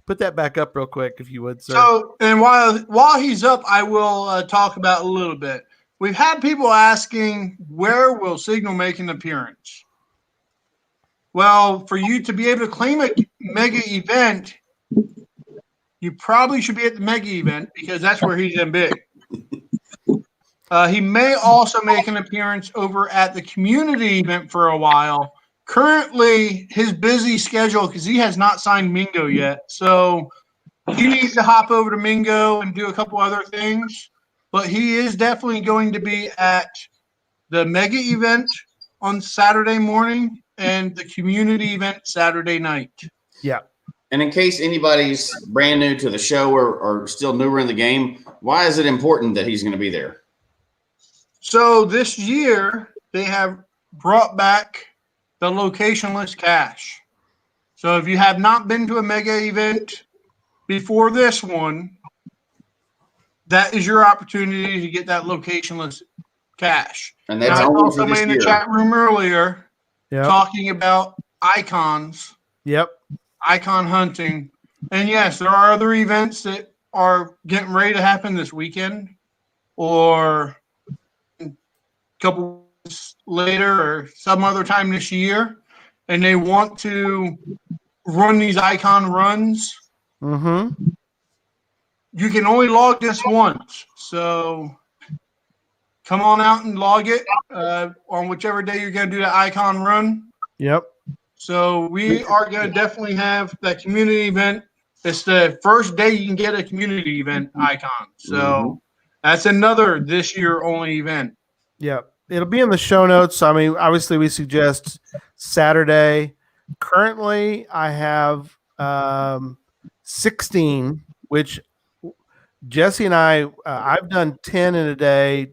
Put that back up real quick, if you would, sir. So, and while he's up, I will talk about a little bit. We've had people asking, where will Signal make an appearance? Well, for you to be able to claim a mega event, you probably should be at the mega event because that's where he's in big. He may also make an appearance over at the community event for a while. Currently, his busy schedule, because he has not signed Mingo yet, so he needs to hop over to Mingo and do a couple other things. but he is definitely going to be at the mega event on Saturday morning and the community event Saturday night. Yeah. And in case anybody's brand new to the show or still newer in the game, why is it important that he's going to be there? So this year, they have brought back the locationless cache. So if you have not been to a mega event before this one, that is your opportunity to get that locationless cache. And that's I only saw for somebody this in the year. chat room earlier Yep. talking about icons, Yep. icon hunting. And yes, there are other events that are getting ready to happen this weekend or a couple weeks later or some other time this year. And they want to run these icon runs. Mm-hmm. You can only log this once. So come on out and log it on whichever day you're going to do the icon run. Yep. So we are going to definitely have that community event. It's the first day you can get a community event icon. So that's another this year only event. Yep. It'll be in the show notes. I mean, obviously we suggest Saturday. Currently, I have 16, which Jesse and I've done 10 in a day.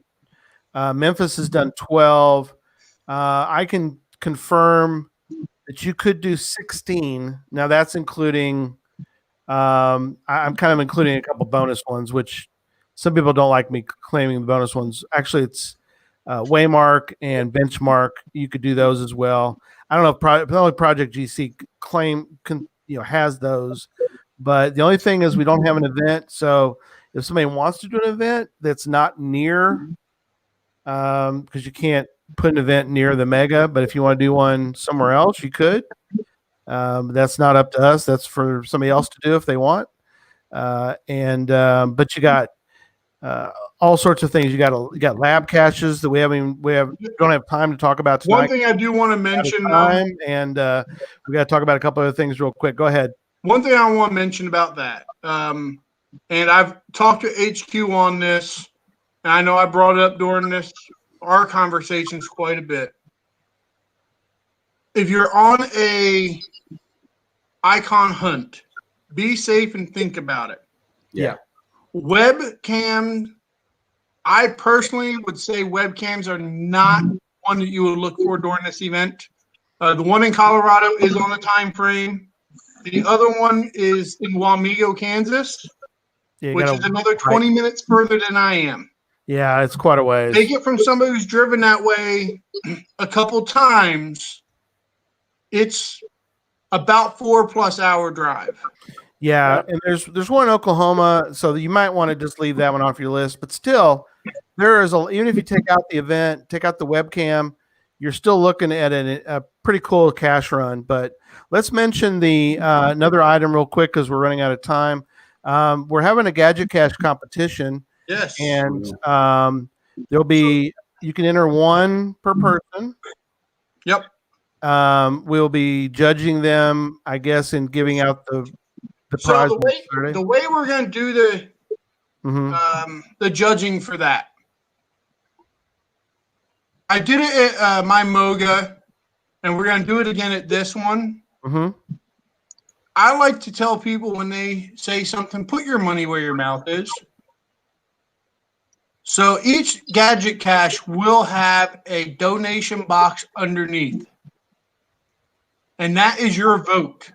Memphis has done 12. I can confirm that you could do 16. Now that's including, I'm kind of including a couple bonus ones, which some people don't like me claiming the bonus ones. Actually, it's Waymark and Benchmark. You could do those as well. I don't know if only Project GC has those, but the only thing is we don't have an event. So if somebody wants to do an event that's not near, because you can't put an event near the mega, but if you want to do one somewhere else, you could. That's not up to us. That's for somebody else to do if they want. But you got all sorts of things. You got lab caches that we don't have time to talk about tonight. One thing I do want to mention, we got to talk about a couple other things real quick. Go ahead. One thing I want to mention about that, and I've talked to HQ on this, and I know I brought it up during our conversations quite a bit. If you're on a icon hunt, be safe and think about it. Yeah. Webcam, I personally would say webcams are not one that you would look for during this event. The one in Colorado is on the time frame. The other one is in Wamego, Kansas, which is another 20 minutes further than I am. Yeah, it's quite a ways. Take it from somebody who's driven that way a couple times. It's about 4+ hour drive. Yeah, and there's one in Oklahoma, so you might want to just leave that one off your list. But still, there is even if you take out the event, take out the webcam, you're still looking at a pretty cool cache run. But let's mention the another item real quick because we're running out of time. We're having a Gadget Cache competition. Yes. And there'll be you can enter one per person. Yep. We'll be judging them, I guess, and giving out the prize. The way we're going to do the judging for that, I did it at my MOGA, and we're going to do it again at this one. I like to tell people when they say something, put your money where your mouth is. So each Gadget Cache will have a donation box underneath. And that is your vote.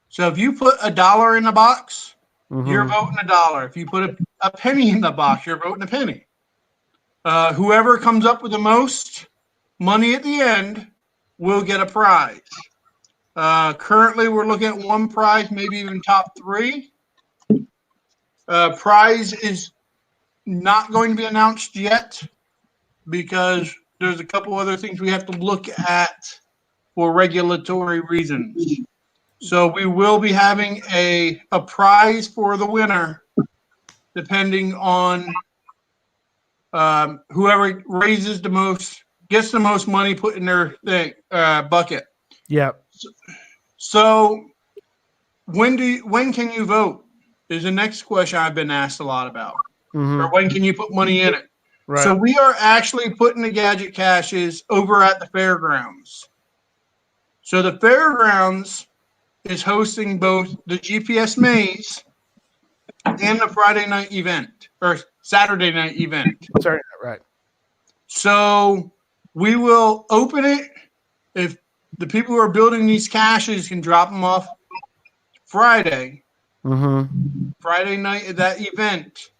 So if you put $1 in the box, you're voting $1. If you put a penny in the box, you're voting a penny. Whoever comes up with the most money at the end will get a prize. Currently, we're looking at one prize, maybe even top 3. Prize is not going to be announced yet because there's a couple other things we have to look at for regulatory reasons. So we will be having a prize for the winner, depending on whoever raises the most, gets the most money put in their bucket. Yeah. So when can you vote? Is the next question I've been asked a lot about. or when can you put money in it? Right. So we are actually putting the gadget caches over at the fairgrounds. So the fairgrounds is hosting both the GPS maze and the Friday night event or Saturday night event. Sorry, right. So we will open it. If the people who are building these caches can drop them off Friday, Friday night at that event,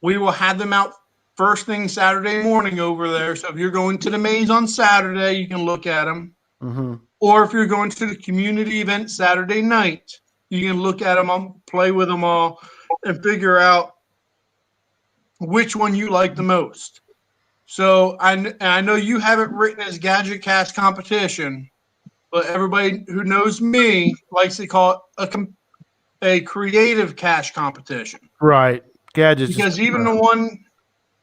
we will have them out first thing Saturday morning over there. So if you're going to the maze on Saturday, you can look at them. Or if you're going to the community event Saturday night, you can look at them, play with them all, and figure out which one you like the most. So I know you have it written as Gadget Cache Competition, but everybody who knows me likes to call it a creative cache competition. Right. Gadgets. Because even the one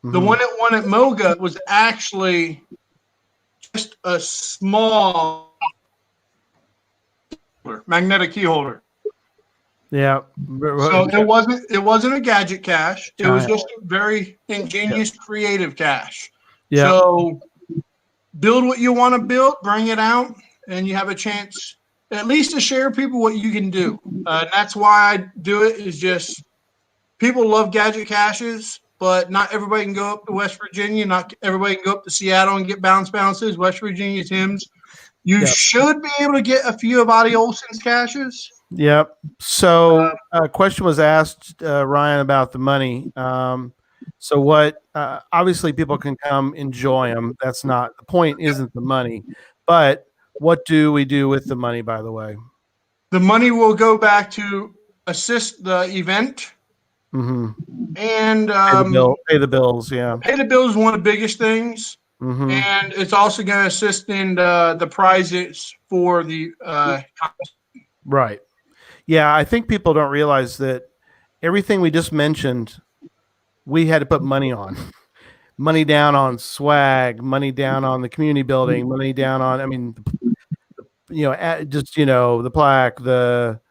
that won at Moga was actually just a small magnetic key holder. Yeah. So it wasn't a gadget cache. It was just a very ingenious, creative cache. Yeah. So build what you want to build, bring it out, and you have a chance at least to share people what you can do. And that's why I do it. Is just people love gadget caches, but not everybody can go up to West Virginia. Not everybody can go up to Seattle and get bounces. West Virginia Tim's. You should be able to get a few of Adi Olson's caches. Yep. So a question was asked, Ryan, about the money. So what, obviously people can come enjoy them. That's not, the point isn't the money, but what do we do with the money, by the way? The money will go back to assist the event. And pay the bills. Yeah. Pay the bills is one of the biggest things. And it's also going to assist in the prizes for the right. Yeah, I think people don't realize that everything we just mentioned, we had to put money on. Money down on swag, money down on the community building, money down on, I mean, just, the plaque, the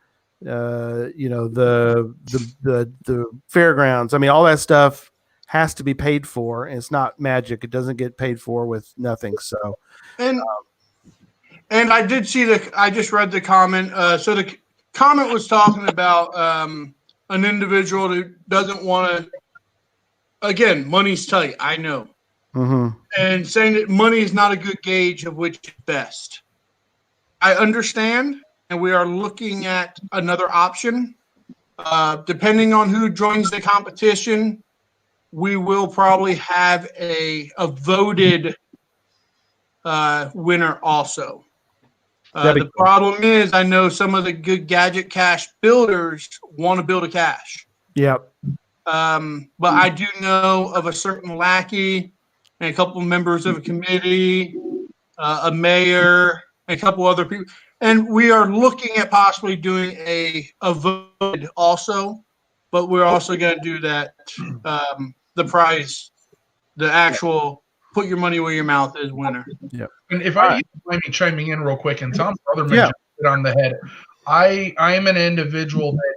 fairgrounds. I mean, all that stuff has to be paid for, and it's not magic. It doesn't get paid for with nothing. So, and I did see I just read the comment. So the comment was talking about an individual who doesn't want to. Again, money's tight. I know, and saying that money is not a good gauge of which is best. I understand, and we are looking at another option. Depending on who joins the competition, we will probably have a voted winner also. The problem is, I know some of the good gadget cache builders want to build a cache. Yep. But I do know of a certain lackey and a couple of members of a committee, a mayor, and a couple other people. And we are looking at possibly doing a vote also, but we're also going to do that, the prize, the actual put your money where your mouth is winner. Yeah. And if I mind me chiming in real quick, and Tom's brother mentioned it on the head, I am an individual that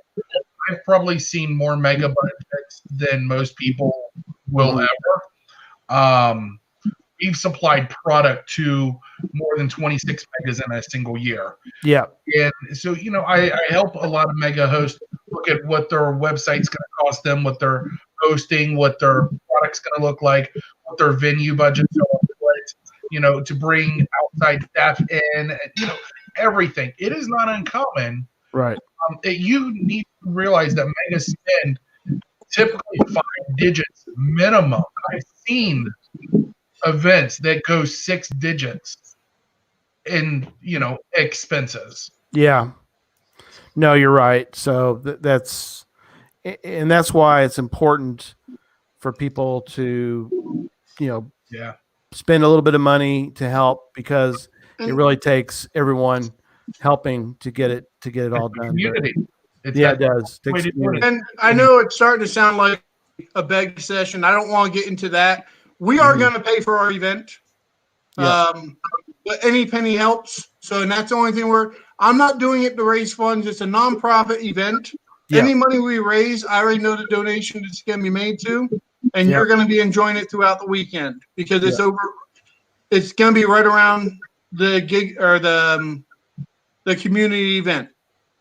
I've probably seen more mega budgets than most people will ever. We've supplied product to more than 26 megas in a single year. Yeah. And so, I help a lot of mega hosts look at what their website's going to cost them, what they're hosting, what their product's going to look like, what their venue budgets are, to bring outside staff in, everything. It is not uncommon. Right. You need to realize that mega spend typically 5 digits minimum. I've seen events that go 6 digits in expenses. Yeah. No, you're right. So that's why it's important for people to spend a little bit of money to help, because it really takes everyone helping to get it all done. Community. It does. And I know it's starting to sound like a beg session. I don't want to get into that. We are going to pay for our event. But any penny helps. So, and that's the only thing I'm not doing it to raise funds. It's a nonprofit event. Yeah. Any money we raise, I already know the donation it's going to be made to, and Yeah. you're going to be enjoying it throughout the weekend because it's over. It's going to be right around the gig or the community event.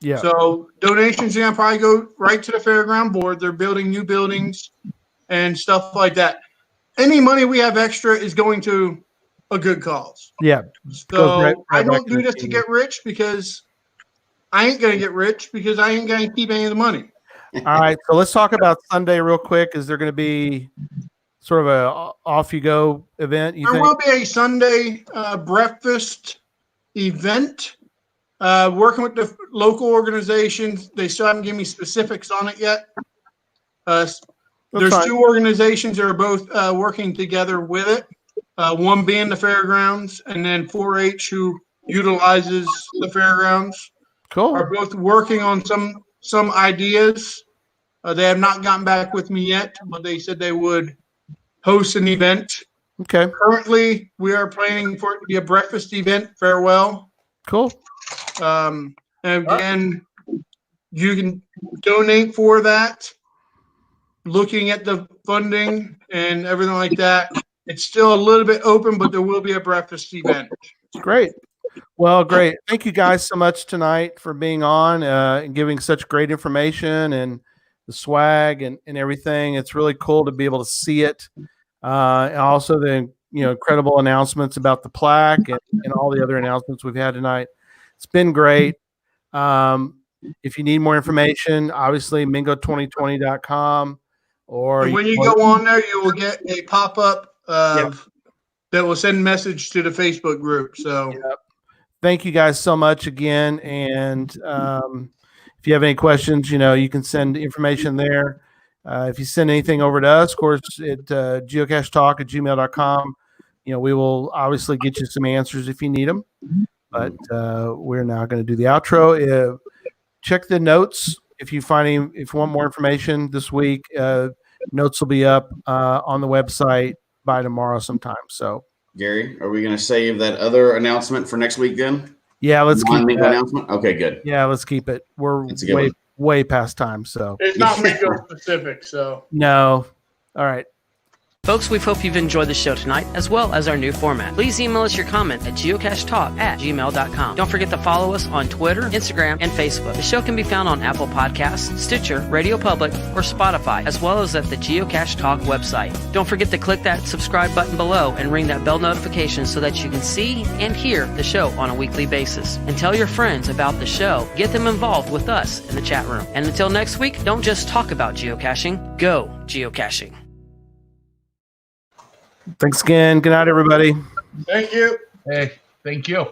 Yeah. So donations are going to probably go right to the fairground board. They're building new buildings and stuff like that. Any money we have extra is going to a good cause. Yeah. Goes So right I back don't to do the this to team. get rich because I ain't going to get rich because I ain't going to keep any of the money. All right. So let's talk about Sunday real quick. Is there going to be sort of a off you go event? You There think? will be a Sunday breakfast event. Working with the local organizations. They still haven't given me specifics on it yet. There's fine. 2 organizations that are both working together with it. One being the fairgrounds, and then 4-H, who utilizes the fairgrounds, Cool. are both working on some ideas. They have not gotten back with me yet, but they said they would host an event. Okay. Currently, we are planning for it to be a breakfast event. Farewell. Cool. And again, you can donate for that. Looking at the funding and everything like that, it's still a little bit open, but there will be a breakfast event. Great. Well, great. Thank you guys so much tonight for being on and giving such great information and the swag and everything. It's really cool to be able to see it. And also the incredible announcements about the plaque and all the other announcements we've had tonight. It's been great. If you need more information, obviously mingo2020.com or And when you go on there, you will get a pop-up that will send message to the Facebook group. So thank you guys so much again. And if you have any questions, you can send information there. If you send anything over to us, of course, at geocachetalk@gmail.com, we will obviously get you some answers if you need them. But we're now going to do the outro. Check the notes if you want more information this week. Notes will be up on the website by tomorrow sometime. So, Gary, are we going to save that other announcement for next week then? Yeah, let's keep Mingo that. announcement. Okay, good. Yeah, let's keep it. We're That's a good one. way past time. So it's not Mingo specific. So no. All right. Folks, we hope you've enjoyed the show tonight, as well as our new format. Please email us your comment at geocachetalk@gmail.com. Don't forget to follow us on Twitter, Instagram, and Facebook. The show can be found on Apple Podcasts, Stitcher, Radio Public, or Spotify, as well as at the Geocache Talk website. Don't forget to click that subscribe button below and ring that bell notification so that you can see and hear the show on a weekly basis. And tell your friends about the show. Get them involved with us in the chat room. And until next week, don't just talk about geocaching, go geocaching. Thanks again. Good night, everybody. thank you. Hey, thank you.